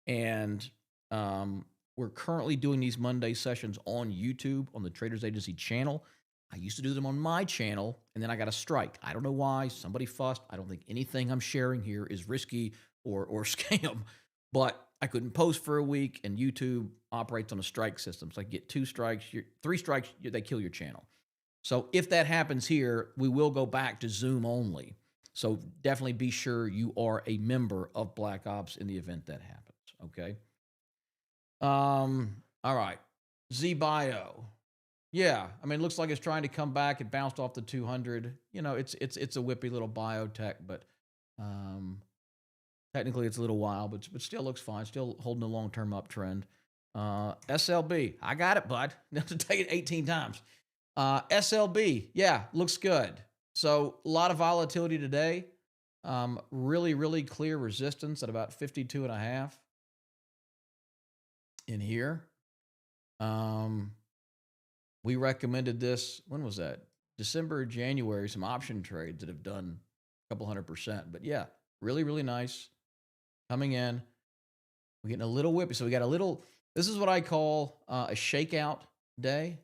And we're currently doing these Monday sessions on YouTube on the Traders Agency channel. I used to do them on my channel, and then I got a strike. I don't know why. Somebody fussed. I don't think anything I'm sharing here is risky or scam, but I couldn't post for a week, and YouTube operates on a strike system. So I get 2 strikes, 3 strikes, they kill your channel. So if that happens here, we will go back to Zoom only. So definitely be sure you are a member of Black Ops in the event that happens. Okay. All right. ZBio. Yeah, I mean, it looks like it's trying to come back. It bounced off the 200. You know, it's a whippy little biotech, but um, technically it's a little while, but still looks fine. Still holding a long term uptrend. SLB, I got it, bud. Have to take it 18 times. SLB, yeah, looks good. So a lot of volatility today. Really, really clear resistance at about 52 and a half in here. We recommended this. When was that? December, January. Some option trades that have done a couple 100%. But yeah, really, really nice. Coming in, we're getting a little whippy. So we got a little. This is what I call a shakeout day,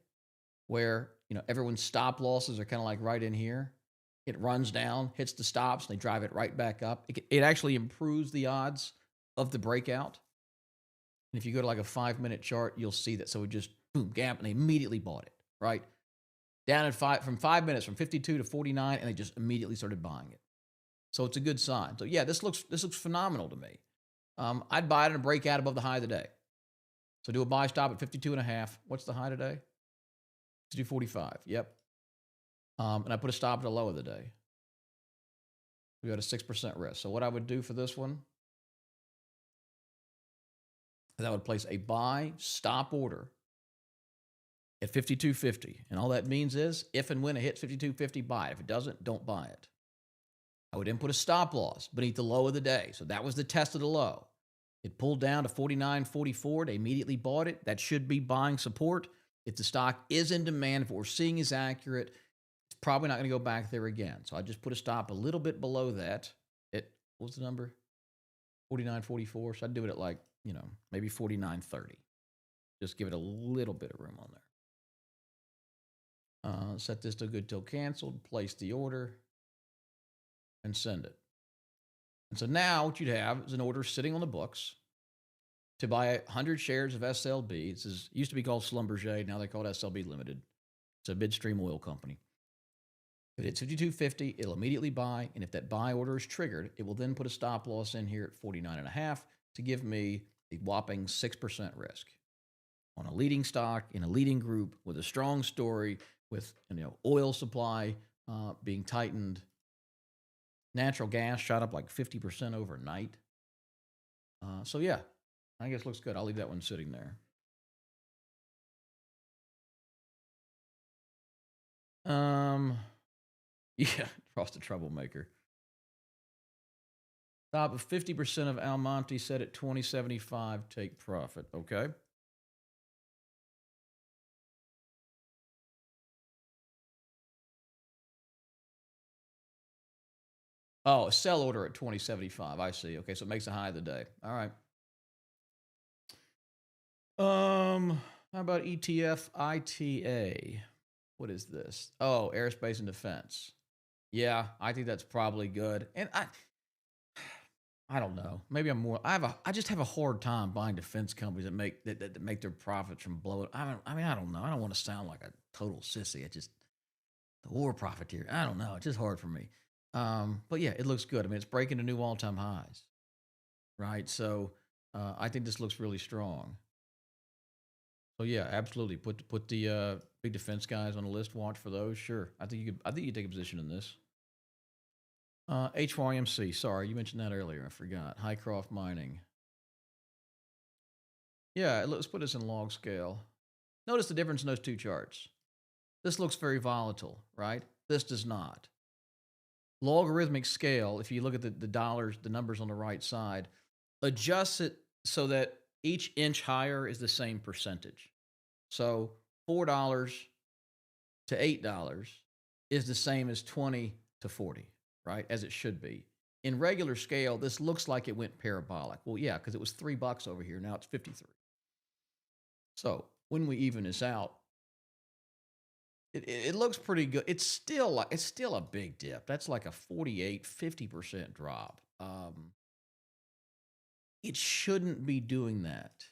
where everyone's stop losses are kind of like right in here. It runs down, hits the stops, and they drive it right back up. It actually improves the odds of the breakout. And if you go to like a 5-minute chart, you'll see that. So it just boom, gap, and they immediately bought it, right? Down in from 5 minutes, from 52 to 49, and they just immediately started buying it. So it's a good sign. So yeah, this looks phenomenal to me. I'd buy it and break out above the high of the day. So do a buy stop at 52 and a half. What's the high today? 52.45. Yep. And I put a stop at the low of the day. We got a 6% risk. So what I would do for this one is I would place a buy stop order at 52.50. And all that means is if and when it hits 52.50, buy it. If it doesn't, don't buy it. I would then put a stop loss beneath the low of the day. So that was the test of the low. It pulled down to 49.44. They immediately bought it. That should be buying support. If the stock is in demand, if what we're seeing is accurate, it's probably not going to go back there again. So I just put a stop a little bit below that. What was the number? 49.44. So I'd do it at like, maybe 49.30. Just give it a little bit of room on there. Set this to good till canceled, place the order, and send it. And so now what you'd have is an order sitting on the books to buy 100 shares of SLB. This used to be called Schlumberger. Now they call it SLB Limited. It's a midstream oil company. If it's 52.50, it'll immediately buy. And if that buy order is triggered, it will then put a stop loss in here at 49.5 to give me a whopping 6% risk on a leading stock in a leading group with a strong story, with oil supply being tightened. Natural gas shot up like 50% overnight. So yeah, I guess looks good. I'll leave that one sitting there. Yeah, Frost a troublemaker. Top of 50% of Almonte set at 20.75. Take profit. Okay. Oh, a sell order at 20.75. I see. Okay, so it makes a high of the day. All right. How about ETF ITA? What is this? Oh, aerospace and defense. Yeah, I think that's probably good. And I don't know. Maybe I just have a hard time buying defense companies that make their profits from blowing. I don't know. I don't want to sound like a total sissy. It's just the war profiteer. I don't know. It's just hard for me. But yeah, it looks good. I mean, it's breaking to new all-time highs, right? So I think this looks really strong. So yeah, absolutely. Put the big defense guys on the list. Watch for those. Sure. I think you could take a position in this. HYMC. Sorry, you mentioned that earlier. I forgot. Hycroft Mining. Yeah, let's put this in log scale. Notice the difference in those two charts. This looks very volatile, right? This does not. Logarithmic scale, if you look at the dollars, the numbers on the right side, adjusts it so that each inch higher is the same percentage. So $4 to $8 is the same as 20 to 40, right? As it should be. In regular scale, this looks like it went parabolic. Well, yeah, because it was $3 over here. Now it's 53. So when we even this out, it looks pretty good. It's still a big dip. That's like a 50% drop. It shouldn't be doing that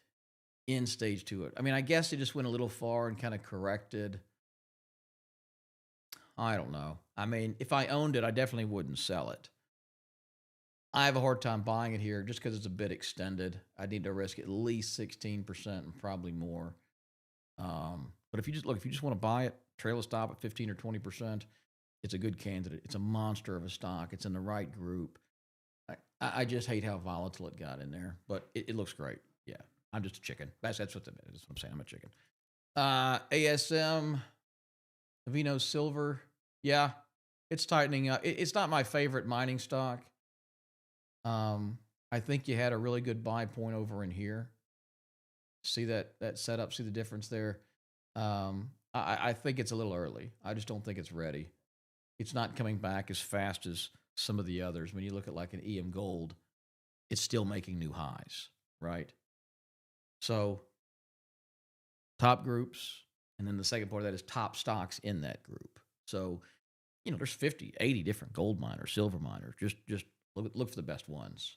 in stage two. I mean, I guess it just went a little far and kind of corrected. I don't know. I mean, if I owned it, I definitely wouldn't sell it. I have a hard time buying it here just because it's a bit extended. I need to risk at least 16% and probably more. But if you just look, if you just want to buy it, trail stop at 15 or 20%, it's a good candidate. It's a monster of a stock. It's in the right group. I just hate how volatile it got in there, but it looks great. Yeah, I'm just a chicken. That's what I'm saying. I'm a chicken. ASM, Avino Silver. Yeah, it's tightening up. It's not my favorite mining stock. I think you had a really good buy point over in here. See that setup? See the difference there? I think it's a little early. I just don't think it's ready. It's not coming back as fast as some of the others. When you look at like an EM Gold, it's still making new highs, right? So top groups, and then the second part of that is top stocks in that group. So, there's 50, 80 different gold miners, silver miners. Just look for the best ones.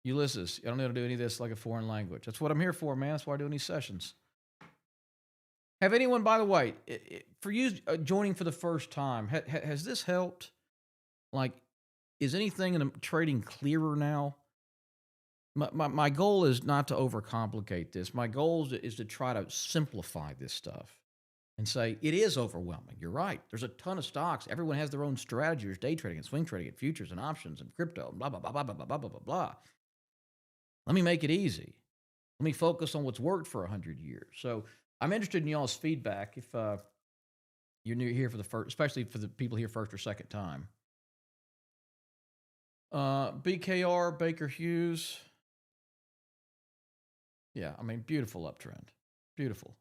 Ulysses, I don't know how to do any of this like a foreign language. That's what I'm here for, man. That's why I do these sessions. Have anyone, by the way, for you joining for the first time, has this helped? Like, is anything in the trading clearer now? My goal is not to overcomplicate this. My goal is to try to simplify this stuff and say it is overwhelming. You're right. There's a ton of stocks. Everyone has their own strategy. There's day trading and swing trading and futures and options and crypto and blah, blah, blah, blah, blah, blah, blah, blah, blah. Let me make it easy. Let me focus on what's worked for 100 years. So I'm interested in y'all's feedback if you're new here for the first, especially for the people here first or second time. BKR, Baker Hughes. Yeah, I mean, beautiful uptrend. Beautiful.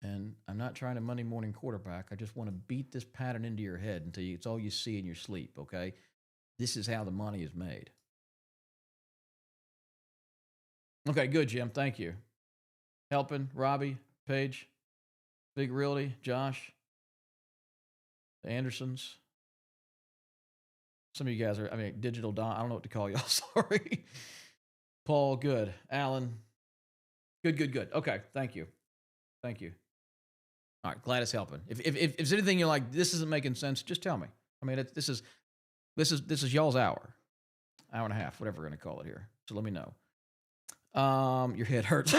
And I'm not trying to Monday morning quarterback. I just want to beat this pattern into your head until it's all you see in your sleep, okay? This is how the money is made. Okay, good, Jim. Thank you. Helping, Robbie, Paige, Big Realty, Josh, the Andersons. Some of you guys are, Digital Don. I don't know what to call y'all. Sorry. Paul, good. Alan, good. Okay, thank you. Thank you. All right, glad it's helping. If there's anything you're like, this isn't making sense, just tell me. I mean, this is y'all's hour and a half, whatever we're gonna call it here. So let me know. Your head hurts.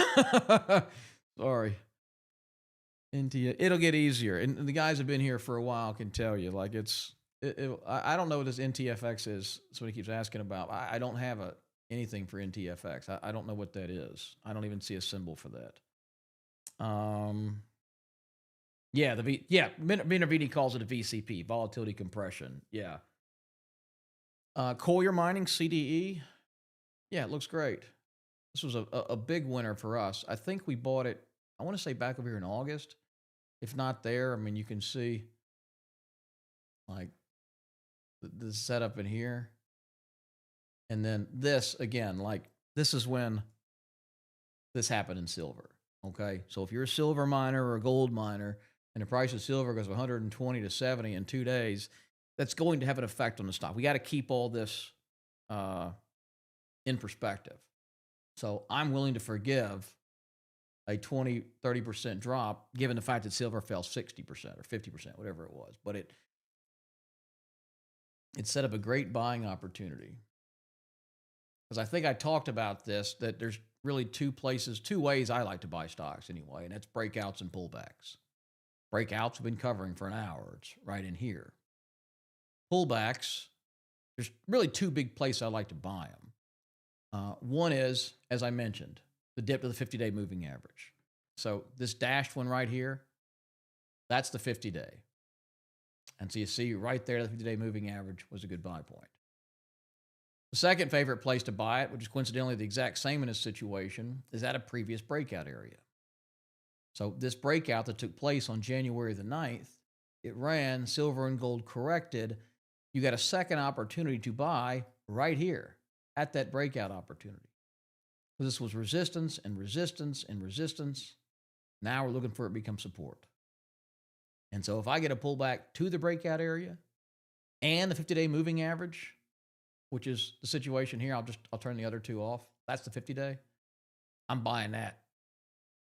Sorry. It'll get easier, and the guys have been here for a while can tell you. Like I don't know what this NTFX is. That's what he keeps asking about. I don't have anything for NTFX. I don't know what that is. I don't even see a symbol for that. Yeah, Minervini calls it a VCP, volatility compression. Yeah. Collier Mining, CDE. Yeah, it looks great. This was a big winner for us. I think we bought it, I want to say back over here in August. If not there, I mean, you can see like the setup in here. And then this, again, like this is when this happened in silver. Okay. So if you're a silver miner or a gold miner and the price of silver goes 120 to 70 in 2 days, that's going to have an effect on the stock. We got to keep all this in perspective. So I'm willing to forgive a 20, 30% drop, given the fact that silver fell 60% or 50%, whatever it was. But it set up a great buying opportunity. Because I think I talked about this, that there's really two ways I like to buy stocks anyway, and that's breakouts and pullbacks. Breakouts we've been covering for an hour. It's right in here. Pullbacks, there's really two big places I like to buy them. One is, as I mentioned, the dip to the 50-day moving average. So this dashed one right here, that's the 50-day. And so you see right there, the 50-day moving average was a good buy point. The second favorite place to buy it, which is coincidentally the exact same in this situation, is at a previous breakout area. So this breakout that took place on January the 9th, it ran, silver and gold corrected. You got a second opportunity to buy right here at that breakout opportunity. So this was resistance and resistance and resistance. Now we're looking for it to become support. And so if I get a pullback to the breakout area and the 50-day moving average, which is the situation here, I'll turn the other two off. That's the 50-day. I'm buying that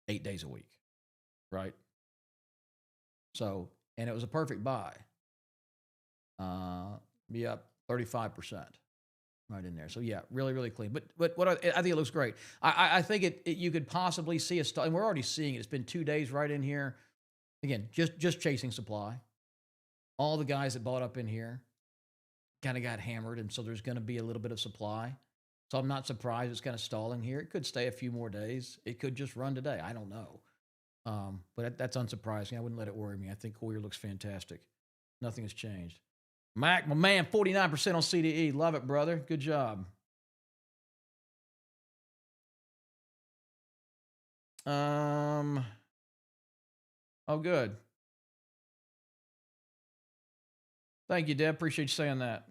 8 days a week, right? So, and it was a perfect buy. Be up 35% right in there. So yeah, really, really clean. But what I think it looks great. I think you could possibly see a and we're already seeing it. It's been 2 days right in here. Again, just chasing supply. All the guys that bought up in here kind of got hammered, and so there's going to be a little bit of supply. So I'm not surprised it's kind of stalling here. It could stay a few more days. It could just run today. I don't know. But that's unsurprising. I wouldn't let it worry me. I think Coyer looks fantastic. Nothing has changed. Mac, my man, 49% on CDE. Love it, brother. Good job. Oh, good. Thank you, Deb. Appreciate you saying that.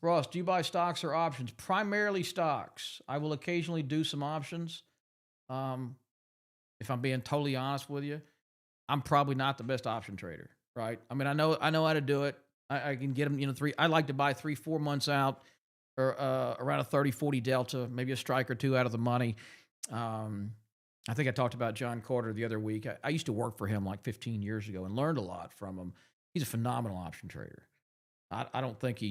Ross, do you buy stocks or options? Primarily stocks. I will occasionally do some options. If I'm being totally honest with you, I'm probably not the best option trader, right? I mean, I know how to do it. I can get them, I like to buy 3-4 months out or around a 30-40 delta, maybe a strike or two out of the money. I think I talked about John Carter the other week. I used to work for him like 15 years ago and learned a lot from him. He's a phenomenal option trader. I don't think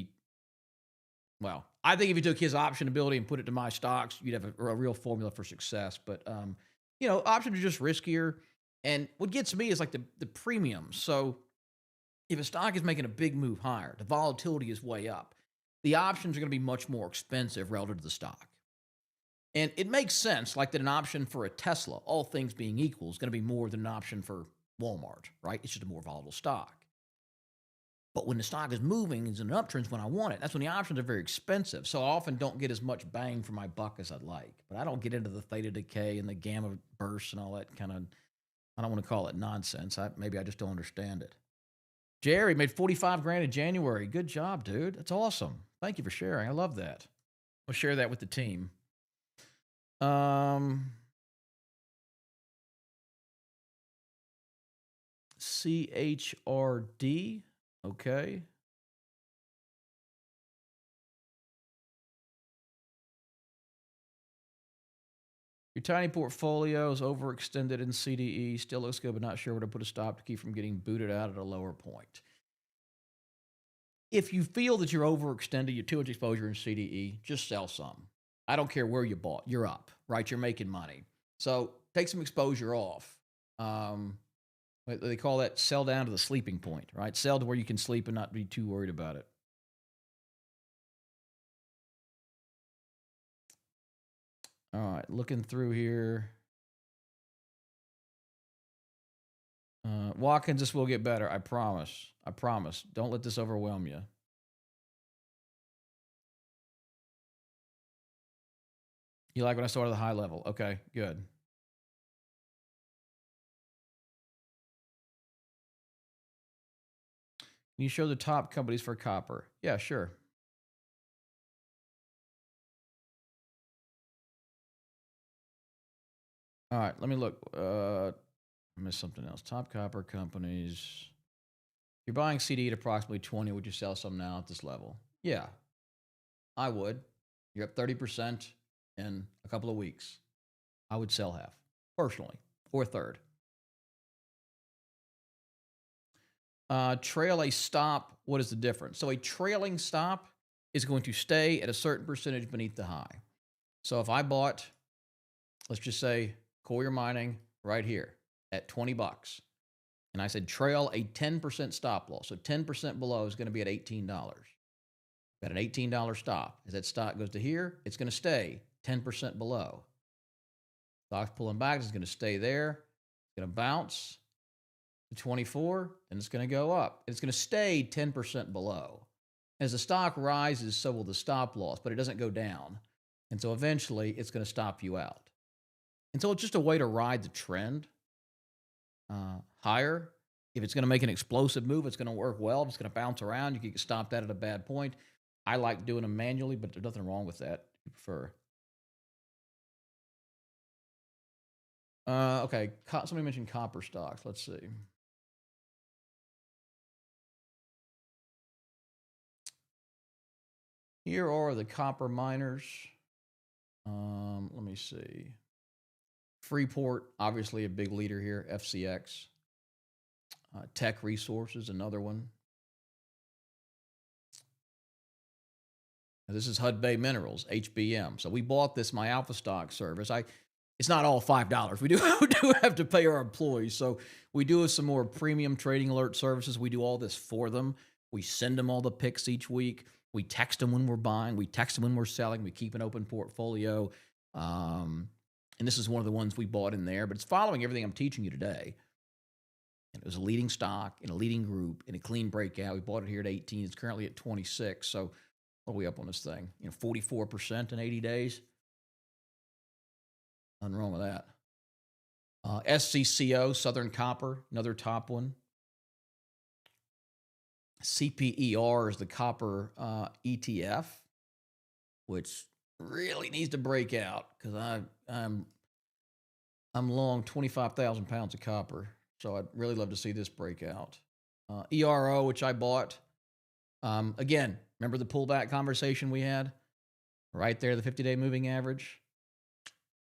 I think if you took his option ability and put it to my stocks, you'd have a real formula for success. But, options are just riskier. And what gets me is like the premiums. So if a stock is making a big move higher, the volatility is way up. The options are going to be much more expensive relative to the stock. And it makes sense, like that an option for a Tesla, all things being equal, is going to be more than an option for Walmart, right? It's just a more volatile stock. But when the stock is moving, it's in an uptrend when I want it. That's when the options are very expensive. So I often don't get as much bang for my buck as I'd like. But I don't get into the theta decay and the gamma bursts and all that kind of, I don't want to call it nonsense. Maybe I just don't understand it. Jerry made 45 grand in January. Good job, dude. That's awesome. Thank you for sharing. I love that. We'll share that with the team. CHRD. Okay. Your tiny portfolio is overextended in CDE. Still looks good, but not sure where to put a stop to keep from getting booted out at a lower point. If you feel that you're overextended, you're too much exposure in CDE, just sell some. I don't care where you bought. You're up, right? You're making money. So take some exposure off. They call that sell down to the sleeping point, right? Sell to where you can sleep and not be too worried about it. All right, looking through here. Watkins, this will get better. I promise. I promise. Don't let this overwhelm you. You like when I start at the high level? Okay, good. Can you show the top companies for copper? Yeah, sure. All right, let me look. I missed something else. Top copper companies. You're buying CD at approximately 20. Would you sell some now at this level? Yeah, I would. You're up 30% in a couple of weeks. I would sell half, personally, or a third. Trail a stop. What is the difference? So a trailing stop is going to stay at a certain percentage beneath the high. So if I bought, let's just say Coyer Mining right here at $20, and I said trail a 10% stop loss. So 10% below is going to be at $18. Got an $18 stop. As that stock goes to here, it's going to stay 10% below. Stock's pulling back. It's going to stay there. It's going to bounce to 24, and it's going to go up. It's going to stay 10% below. As the stock rises, so will the stop loss, but it doesn't go down. And so eventually, it's going to stop you out. And so it's just a way to ride the trend higher. If it's going to make an explosive move, it's going to work well. If it's going to bounce around, you can get stopped at a bad point. I like doing them manually, but there's nothing wrong with that if you prefer. Okay, somebody mentioned copper stocks. Let's see. Here are the copper miners. Let me see. Freeport, obviously a big leader here, FCX. Tech Resources, another one. This is Hudbay Minerals, HBM. So we bought this, my Alpha Stock service. It's not all $5. We do have to pay our employees. So we do some more premium trading alert services. We do all this for them. We send them all the picks each week. We text them when we're buying. We text them when we're selling. We keep an open portfolio. And this is one of the ones we bought in there, but it's following everything I'm teaching you today. And it was a leading stock in a leading group in a clean breakout. We bought it here at 18. It's currently at 26. So what are we up on this thing? 44% in 80 days. Nothing wrong with that. SCCO, Southern Copper, another top one. CPER is the copper ETF, which really needs to break out because I'm long 25,000 pounds of copper. So I'd really love to see this break out. ERO, which I bought. Again, remember the pullback conversation we had? Right there, the 50-day moving average.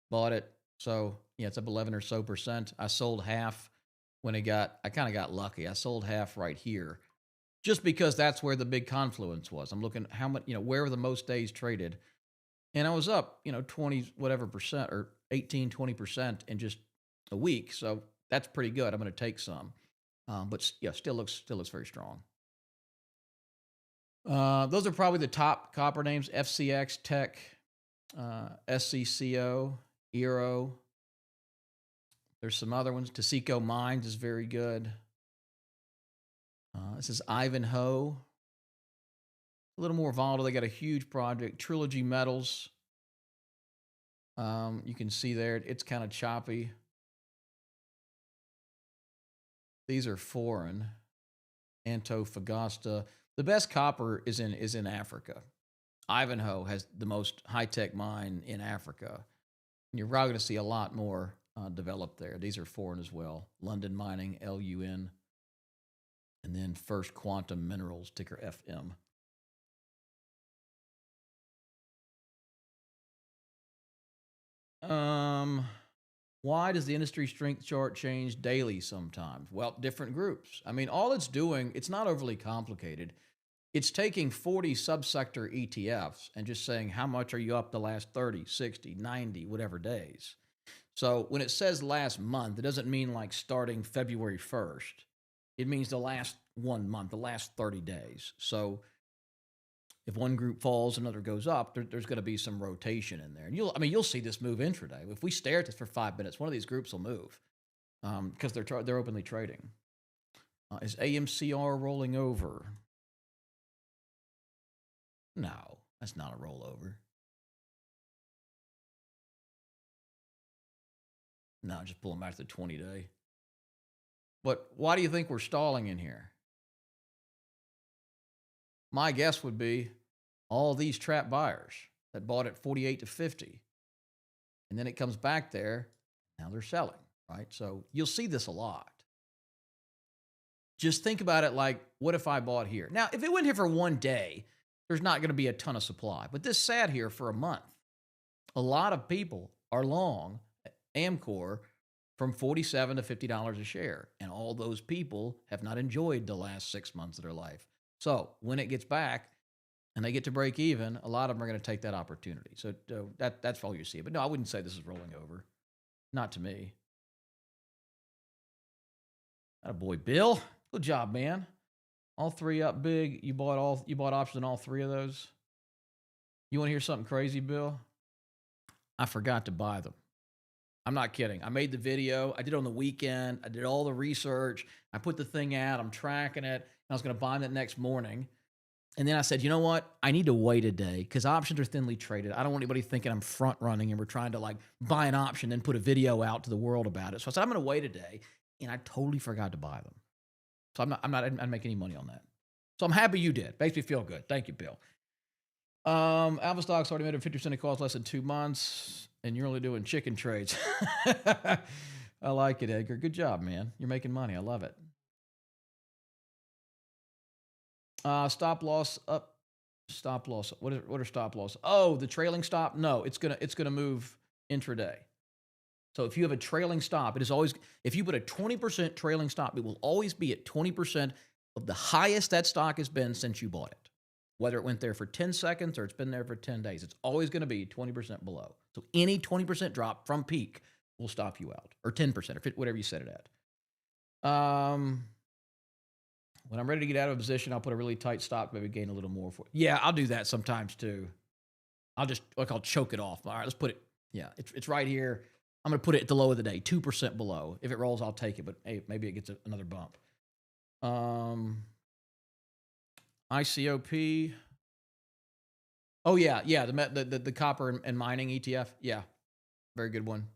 Bought it. So, yeah, it's up 11 or so percent. I sold half when I kind of got lucky. I sold half right here just because that's where the big confluence was. I'm looking how much, where were the most days traded? And I was up, 20 whatever percent or 18, 20% in just a week. So that's pretty good. I'm going to take some. But yeah, still looks very strong. Those are probably the top copper names: FCX, Tech, SCCO, ERO. There's some other ones. Taseko Mines is very good. This is Ivanhoe. A little more volatile. They got a huge project. Trilogy Metals. You can see there, it's kind of choppy. These are foreign. Antofagasta. The best copper is in Africa. Ivanhoe has the most high-tech mine in Africa. And you're probably going to see a lot more developed there. These are foreign as well. London Mining, LUN. And then First Quantum Minerals, ticker FM. Why does the industry strength chart change daily sometimes? Well, different groups. I mean, all it's doing, it's not overly complicated. It's taking 40 subsector ETFs and just saying, how much are you up the last 30, 60, 90, whatever days? So when it says last month, it doesn't mean like starting February 1st. It means the last 1 month, the last 30 days. So if one group falls, another goes up, there's going to be some rotation in there. And you'll see this move intraday. If we stare at this for 5 minutes, one of these groups will move because they're openly trading. Is AMCR rolling over? No, that's not a rollover. No, just pull them back to the 20-day. But why do you think we're stalling in here? My guess would be all these trap buyers that bought at 48 to 50. And then it comes back there. Now they're selling, right? So you'll see this a lot. Just think about it like, what if I bought here? Now, if it went here for 1 day, there's not going to be a ton of supply. But this sat here for a month. A lot of people are long Amcor from $47 to $50 a share. And all those people have not enjoyed the last 6 months of their life. So when it gets back and they get to break even, a lot of them are going to take that opportunity. So that's all you see. But no, I wouldn't say this is rolling over. Not to me. Attaboy, Bill. Good job, man. All three up big. You bought options in all three of those. You want to hear something crazy, Bill? I forgot to buy them. I'm not kidding. I made the video. I did it on the weekend. I did all the research. I put the thing out. I'm tracking it. I was going to buy them that next morning. And then I said, you know what? I need to wait a day because options are thinly traded. I don't want anybody thinking I'm front running and we're trying to like buy an option and put a video out to the world about it. So I said, I'm going to wait a day. And I totally forgot to buy them. So I'm not making any money on that. So I'm happy you did. Makes me feel good. Thank you, Bill. Alpha Stock's already made a 50% of calls less than 2 months, and you're only doing chicken trades. I like it, Edgar. Good job, man. You're making money. I love it. Stop loss up. Stop loss. What are stop loss? Oh, the trailing stop. No, it's gonna move intraday. So if you have a trailing stop, it is always, if you put a 20% trailing stop, it will always be at 20% of the highest that stock has been since you bought it. Whether it went there for 10 seconds or it's been there for 10 days, it's always going to be 20% below. So any 20% drop from peak will stop you out, or 10%, or whatever you set it at. When I'm ready to get out of a position, I'll put a really tight stop, maybe gain a little more for it. Yeah, I'll do that sometimes too. I'll choke it off. All right, let's put it. Yeah, it's right here. I'm going to put it at the low of the day, 2% below. If it rolls, I'll take it, but hey, maybe it gets another bump. ICOP. Oh yeah, the copper and mining ETF. Yeah, very good one.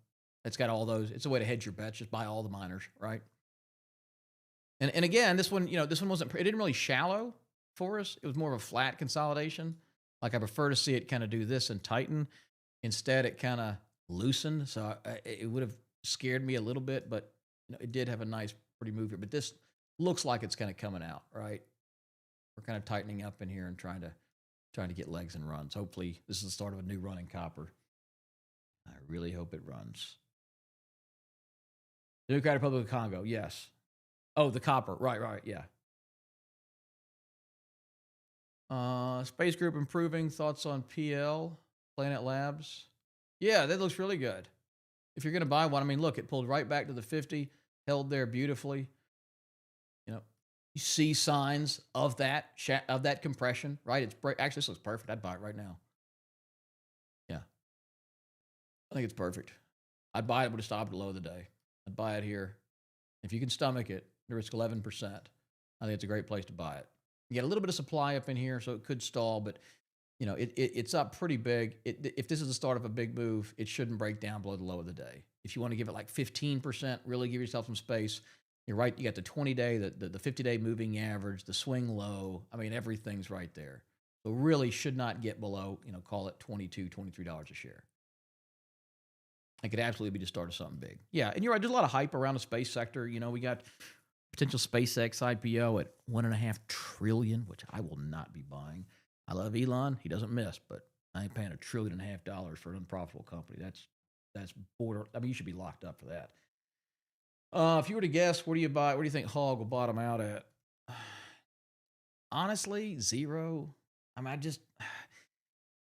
It's got all those. It's a way to hedge your bets. Just buy all the miners, right? And again, this one, this one wasn't. It didn't really shallow for us. It was more of a flat consolidation. Like I prefer to see it kind of do this and tighten. Instead, it kind of loosened. So it would have scared me a little bit, but it did have a nice, pretty move here. But this looks like it's kind of coming out, right? We're kind of tightening up in here and trying to get legs and runs. Hopefully, this is the start of a new run in copper. I really hope it runs. The Democratic Republic of Congo, yes. Oh, the copper, right, yeah. Space Group improving. Thoughts on PL, Planet Labs? Yeah, that looks really good. If you're going to buy one, I mean, look, it pulled right back to the 50, held there beautifully. You see signs of that compression, right? Actually, this looks perfect. I'd buy it right now. Yeah, I think it's perfect. I'd buy it, but it stopped at low of the day. I'd buy it here. If you can stomach it, the risk 11%. I think it's a great place to buy it. You get a little bit of supply up in here, so it could stall, but it's up pretty big. If this is the start of a big move, it shouldn't break down below the low of the day. If you want to give it like 15%, really give yourself some space. You're right. You got the 20-day, the 50-day moving average, the swing low. I mean, everything's right there. So really should not get below, call it $22, $23 a share. It could absolutely be the start of something big. Yeah, and you're right. There's a lot of hype around the space sector. We got potential SpaceX IPO at $1.5 trillion, which I will not be buying. I love Elon. He doesn't miss, but I ain't paying $1.5 trillion for an unprofitable company. That's border. I mean, you should be locked up for that. If you were to guess, where do you buy? Where do you think Hog will bottom out at? Honestly, 0. I mean,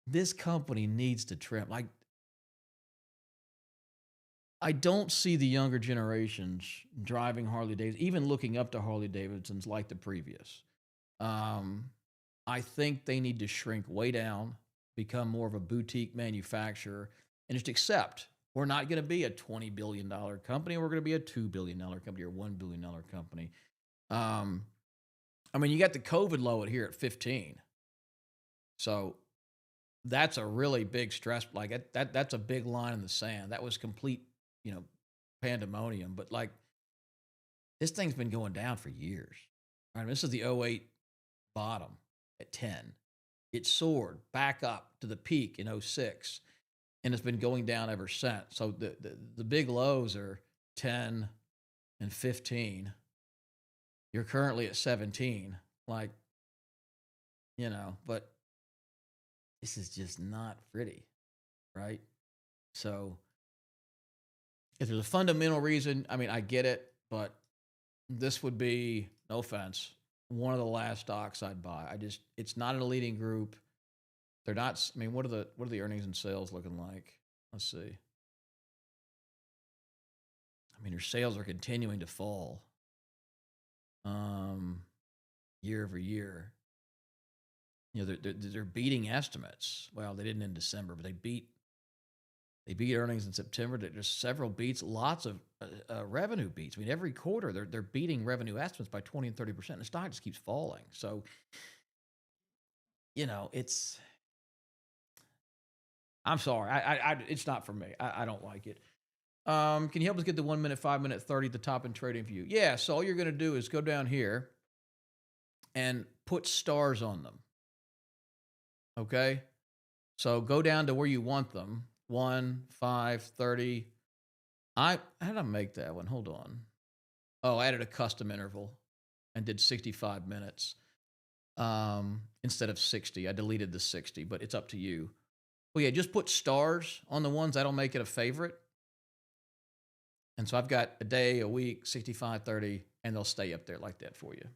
this company needs to trim. Like, I don't see the younger generations driving Harley Davidson, even looking up to Harley Davidsons like the previous. I think they need to shrink way down, become more of a boutique manufacturer, and just accept we're not going to be a $20 billion company. We're going to be a $2 billion company or $1 billion company. I mean, you got the COVID low at here at 15. So that's a really big stress. Like that's a big line in the sand. That was complete, pandemonium. But like this thing's been going down for years. All right, this is the 08 bottom at 10. It soared back up to the peak in 06. And it's been going down ever since. So the big lows are 10 and 15. You're currently at 17. Like, but this is just not pretty, right? So if there's a fundamental reason, I mean, I get it, but this would be, no offense, one of the last stocks I'd buy. It's not in a leading group. They're not. I mean, what are the earnings and sales looking like? Let's see. I mean, their sales are continuing to fall, year over year. They're beating estimates. Well, they didn't in December, but they beat earnings in September. There's several beats, lots of revenue beats. I mean, every quarter they're beating revenue estimates by 20 and 30%. And the stock just keeps falling. So, it's. I'm sorry. It's not for me. I don't like it. Can you help us get the 1 minute, 5 minute, 30 at the top in trading view? Yeah. So all you're going to do is go down here and put stars on them. Okay. So go down to where you want them. 1, 5, 30. How did I make that one? Hold on. Oh, I added a custom interval and did 65 minutes instead of 60. I deleted the 60, but it's up to you. Well, yeah, just put stars on the ones. That'll make it a favorite. And so I've got a day, a week, 65, 30, and they'll stay up there like that for you.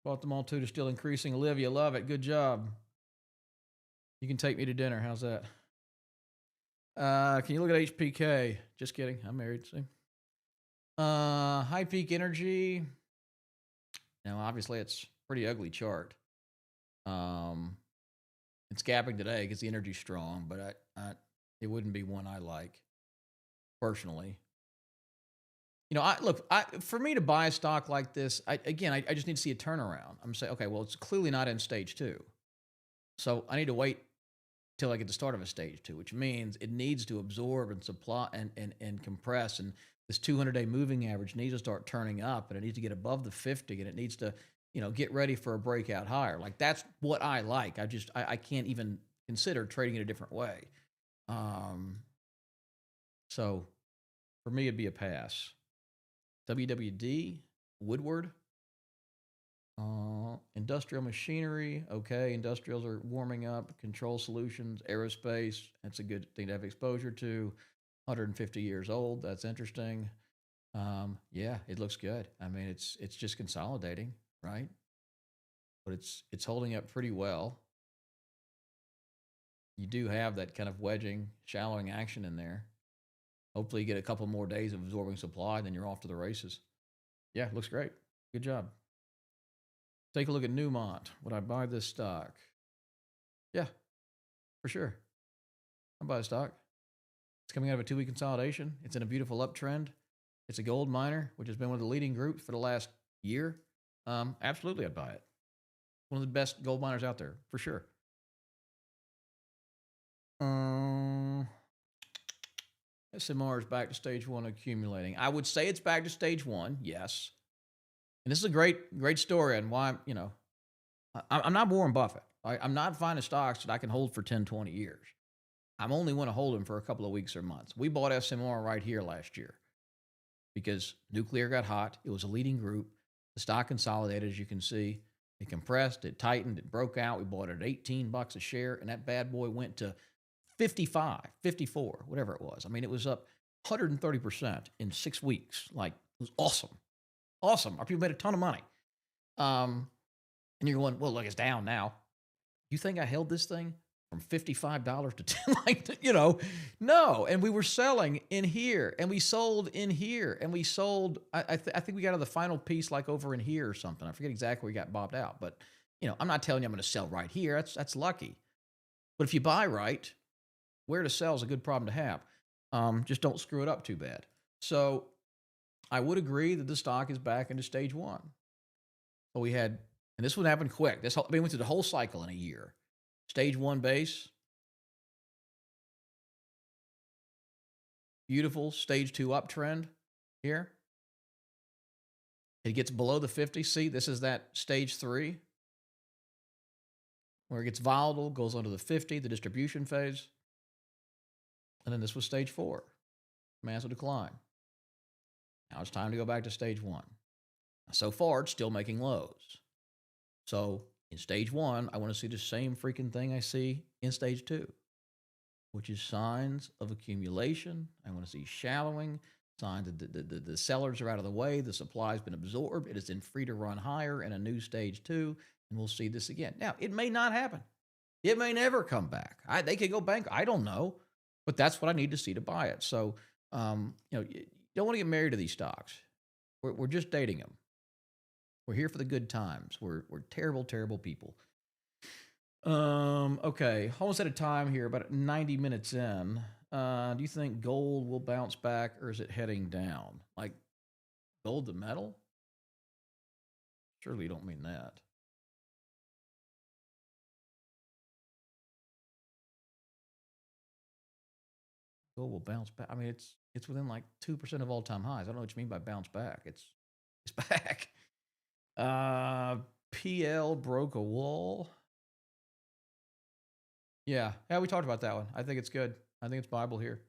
Bought them all too. They're still increasing. Olivia, love it. Good job. You can take me to dinner. How's that? Can you look at HPK? Just kidding. I'm married. See. High peak energy. Now, obviously, it's pretty ugly chart. It's gapping today because the energy's strong, but it wouldn't be one I like personally. You know, for me to buy a stock like this, I just need to see a turnaround. I'm saying, okay, well, it's clearly not in stage 2. So I need to wait till I get the start of a stage 2, which means it needs to absorb and supply and compress. And this 200-day moving average needs to start turning up, and it needs to get above the 50, and it needs to, get ready for a breakout higher. Like, that's what I like. I can't even consider trading it a different way. So for me, it'd be a pass. WWD, Woodward, industrial machinery. Okay, industrials are warming up. Control solutions, aerospace. That's a good thing to have exposure to. 150 years old. That's interesting. Yeah, it looks good. I mean, it's just consolidating, right? But it's holding up pretty well. You do have that kind of wedging, shallowing action in there. Hopefully, you get a couple more days of absorbing supply, then you're off to the races. Yeah, looks great. Good job. Take a look at Newmont. Would I buy this stock? Yeah, for sure. I'll buy the stock. It's coming out of a 2-week consolidation. It's in a beautiful uptrend. It's a gold miner, which has been one of the leading groups for the last year. Absolutely, I'd buy it. One of the best gold miners out there, for sure. SMR is back to stage 1 accumulating. I would say it's back to stage 1, yes. And this is a great story on why, I'm not Warren Buffett. I'm not finding stocks that I can hold for 10, 20 years. I'm only want to hold them for a couple of weeks or months. We bought SMR right here last year because nuclear got hot. It was a leading group. The stock consolidated, as you can see. It compressed, it tightened, it broke out. We bought it at $18 a share, and that bad boy went to 55, 54, whatever it was. I mean, it was up 130% in 6 weeks. Like, it was awesome. Awesome. Our people made a ton of money. And you're going, well, look, it's down now. You think I held this thing from $55 to 10? No. And we were selling in here, and we sold in here, and we sold. I think we got to the final piece like over in here or something. I forget exactly where we got bobbed out, but I'm not telling you I'm going to sell right here. That's lucky. But if you buy right, where to sell is a good problem to have. Just don't screw it up too bad. So I would agree that the stock is back into stage 1. But we had, and this one happened quick. We went through the whole cycle in a year. Stage 1 base. Beautiful stage 2 uptrend here. It gets below the 50. See, this is that stage 3 where it gets volatile, goes under the 50, the distribution phase. And then this was stage 4, massive decline. Now it's time to go back to stage 1. So far, it's still making lows. So in stage 1, I want to see the same freaking thing I see in stage 2, which is signs of accumulation. I want to see shallowing, signs that the sellers are out of the way, the supply has been absorbed, it is then free to run higher in a new stage 2, and we'll see this again. Now, it may not happen. It may never come back. They could go bankrupt. I don't know, but that's what I need to see to buy it. So, you don't want to get married to these stocks. We're just dating them. We're here for the good times. We're terrible, terrible people. Okay, almost out of time here, about 90 minutes in. Do you think gold will bounce back, or is it heading down? Like gold to metal? Surely you don't mean that. Gold will bounce back. I mean, it's within like 2% of all-time highs. I don't know what you mean by bounce back. It's back. PL broke a wall. Yeah, we talked about that one. I think it's good. I think it's Bible here.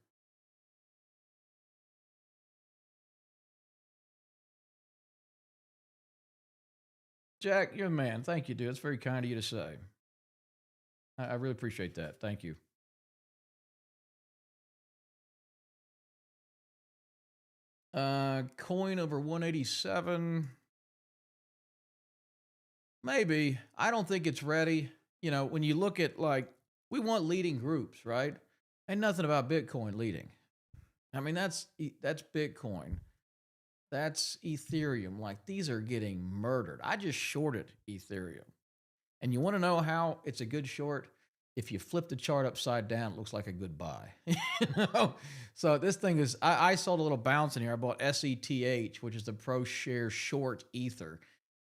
Jack, you're the man. Thank you, dude. It's very kind of you to say. I really appreciate that. Thank you. Coin over 187. Maybe. I don't think it's ready. You know, when you look at like, we want leading groups, right? Ain't nothing about Bitcoin leading. I mean, that's Bitcoin. That's Ethereum. Like these are getting murdered. I just shorted Ethereum. And you want to know how it's a good short? If you flip the chart upside down, it looks like a good buy. You know? So this thing is, I sold a little bounce in here. I bought SETH, which is the Pro Share Short Ether.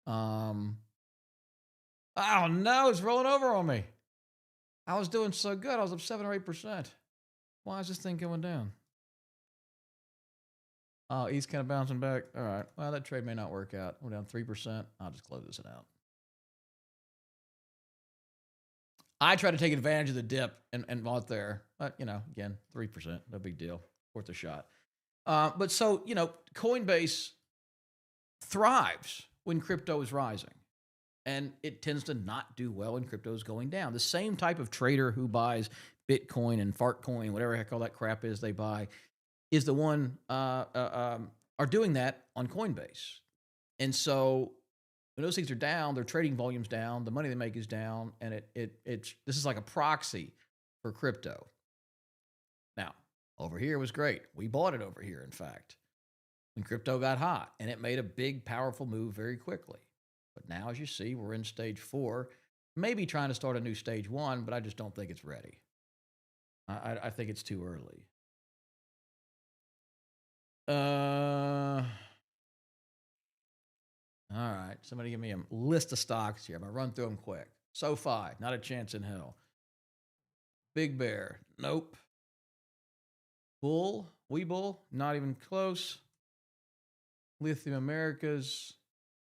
Oh no, it's rolling over on me. I was doing so good. I was up 7 or 8%. Why is this thing going down? Oh, ETH's kind of bouncing back. All right. Well, that trade may not work out. We're down 3%. I'll just close this out. I try to take advantage of the dip and bought there. But, you know, again, 3%. No big deal. Worth a shot. But so, you know, Coinbase thrives when crypto is rising. And it tends to not do well when crypto is going down. The same type of trader who buys Bitcoin and Fartcoin, whatever the heck all that crap is they buy, is the one are doing that on Coinbase. And so when those things are down, their trading volume's down, the money they make is down, and this is like a proxy for crypto. Now, over here was great. We bought it over here, in fact, when crypto got hot, and it made a big, powerful move very quickly. But now, as you see, we're in stage 4, maybe trying to start a new stage 1, but I just don't think it's ready. I think it's too early. All right, somebody give me a list of stocks here. I'm going to run through them quick. SoFi, not a chance in hell. Big Bear, nope. Webull, not even close. Lithium Americas,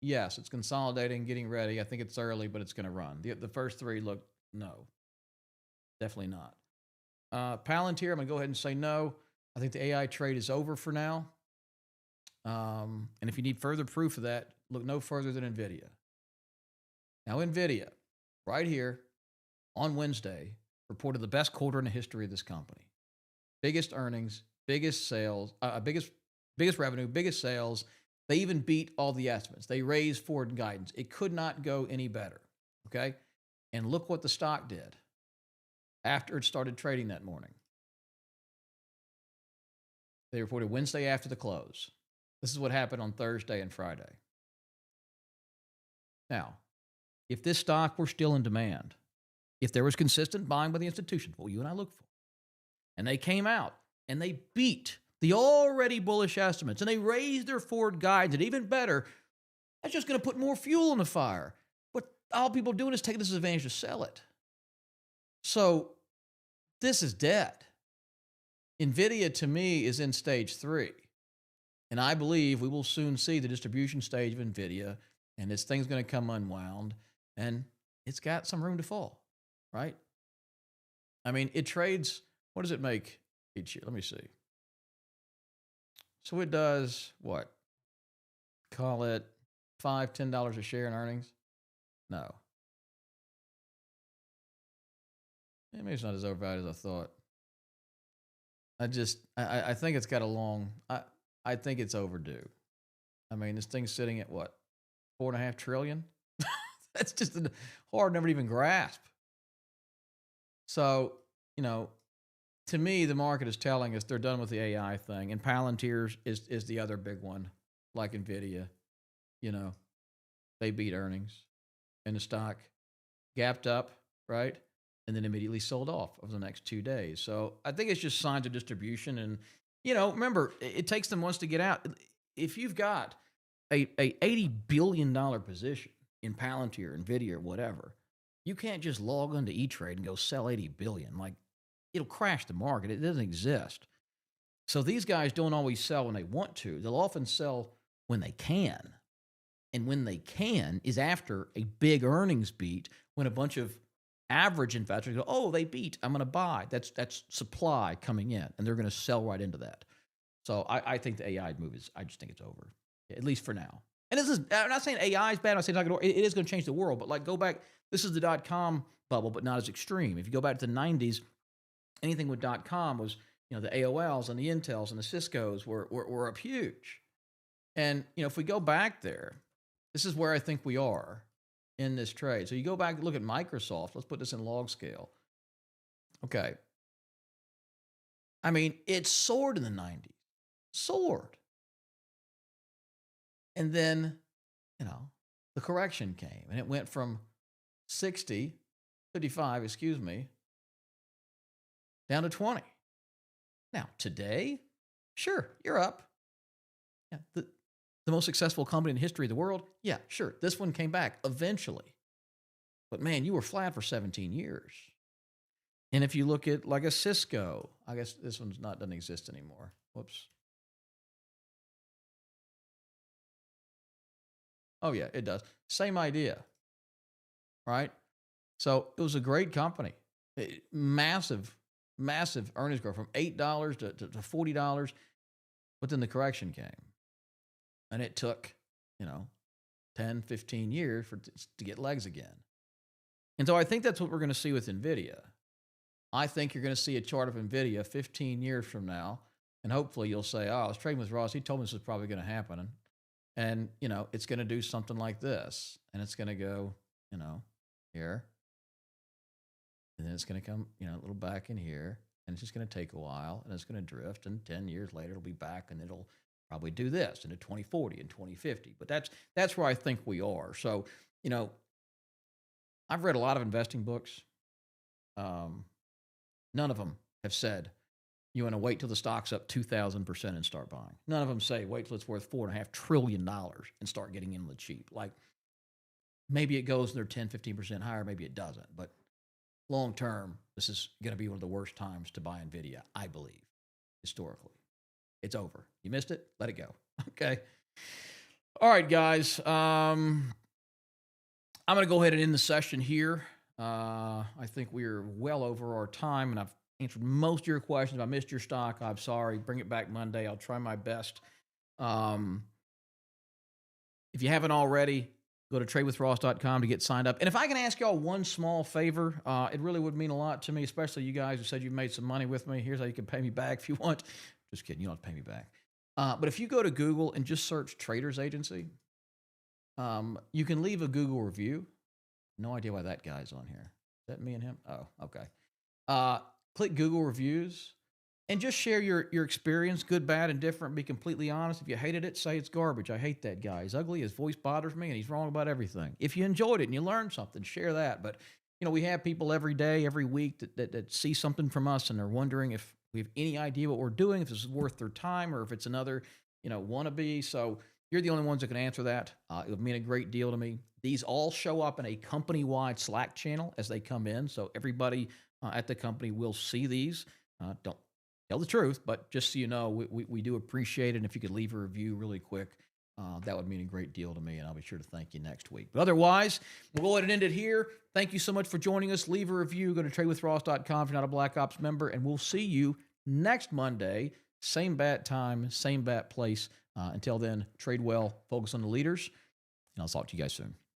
yes, it's consolidating, getting ready. I think it's early, but it's going to run. The first 3 look, no. Definitely not. Palantir, I'm going to go ahead and say no. I think the AI trade is over for now. And if you need further proof of that, look no further than NVIDIA. Now, NVIDIA, right here on Wednesday, reported the best quarter in the history of this company. Biggest earnings, biggest sales, biggest revenue, biggest sales. They even beat all the estimates. They raised forward guidance. It could not go any better, okay? And look what the stock did after it started trading that morning. They reported Wednesday after the close. This is what happened on Thursday and Friday. Now, if this stock were still in demand, if there was consistent buying by the institutions, what you and I look for, and they came out and they beat the already bullish estimates and they raised their forward guides, and even better, that's just going to put more fuel on the fire. What all people are doing is taking this advantage to sell it. So this is dead. NVIDIA, to me, is in stage 3. And I believe we will soon see the distribution stage of NVIDIA, and this thing's going to come unwound, and it's got some room to fall, right? I mean, it trades, what does it make each year? Let me see. So it does what? Call it $5, $10 a share in earnings? No. Maybe it's not as overvalued as I thought. I think it's got a long, I think it's overdue. I mean, this thing's sitting at what? 4.5 trillion? That's just a hard number to even grasp. So, you know, to me, the market is telling us they're done with the AI thing, and Palantir is the other big one, like NVIDIA. You know, they beat earnings, and the stock gapped up, right? And then immediately sold off over the next 2 days. So I think it's just signs of distribution. And, you know, remember, it takes them months to get out. If you've got a $80 billion position in Palantir, NVIDIA, or whatever, you can't just log onto E-Trade and go sell $80 billion. Like, it'll crash the market. It doesn't exist. So these guys don't always sell when they want to. They'll often sell when they can. And when they can is after a big earnings beat, when a bunch of average investors go, oh, they beat, I'm going to buy. That's supply coming in, and they're going to sell right into that. So I think the AI move I just think it's over, at least for now. And this is, I'm not saying AI is bad. I'm saying it is going to change the world. But like, go back, this is the .com bubble, but not as extreme. If you go back to the 90s, anything with .com was the AOLs and the Intels and the Ciscos were up huge. And if we go back there, this is where I think we are in this trade. So you go back and look at Microsoft. Let's put this in log scale. Okay. I mean, it soared in the 90s. Soared. And then, the correction came and it went from 55, excuse me, down to 20. Now, today, sure, you're up. Yeah, the most successful company in the history of the world, yeah, sure, this one came back eventually. But man, you were flat for 17 years. And if you look at like a Cisco, I guess this one's doesn't exist anymore. Whoops. Oh yeah, it does. Same idea, right? So it was a great company. Massive earnings growth from $8 to $40. But then the correction came. And it took, 10, 15 years to get legs again. And so I think that's what we're going to see with NVIDIA. I think you're going to see a chart of NVIDIA 15 years from now. And hopefully you'll say, oh, I was trading with Ross. He told me this was probably going to happen. And it's going to do something like this. And it's going to go, here. And then it's going to come, a little back in here. And it's just going to take a while. And it's going to drift. And 10 years later, it'll be back. And it'll probably do this into 2040 and 2050. But that's where I think we are. So, I've read a lot of investing books. None of them have said you want to wait till the stock's up 2,000% and start buying. None of them say wait till it's worth $4.5 trillion and start getting in on the cheap. Like maybe it goes and they're 10, 15% higher, maybe it doesn't. But long term, this is going to be one of the worst times to buy NVIDIA, I believe, historically. It's over. You missed it? Let it go. Okay. All right, guys. I'm going to go ahead and end the session here. I think we're well over our time, and I've answered most of your questions. If I missed your stock, I'm sorry. Bring it back Monday. I'll try my best. If you haven't already, go to tradewithross.com to get signed up. And if I can ask y'all one small favor, it really would mean a lot to me, especially you guys who said you made some money with me. Here's how you can pay me back if you want. Just kidding. You don't have to pay me back. But if you go to Google and just search Traders Agency, you can leave a Google review. No idea why that guy's on here. Is that me and him? Oh, okay. Click Google reviews and just share your experience, good, bad, and different. Be completely honest. If you hated it, say it's garbage. I hate that guy. He's ugly. His voice bothers me, and he's wrong about everything. If you enjoyed it and you learned something, share that. But, we have people every day, every week that see something from us, and they're wondering if we have any idea what we're doing, if this is worth their time, or if it's another, wannabe. So you're the only ones that can answer that. It would mean a great deal to me. These all show up in a company-wide Slack channel as they come in. So everybody at the company will see these. Don't tell the truth, but just so you know, we do appreciate it. And if you could leave a review really quick, that would mean a great deal to me. And I'll be sure to thank you next week. But otherwise, we'll go ahead and end it here. Thank you so much for joining us. Leave a review. Go to tradewithross.com if you're not a Black Ops member. And we'll see you next Monday. Same bat time, same bat place. Until then, trade well, focus on the leaders, and I'll talk to you guys soon.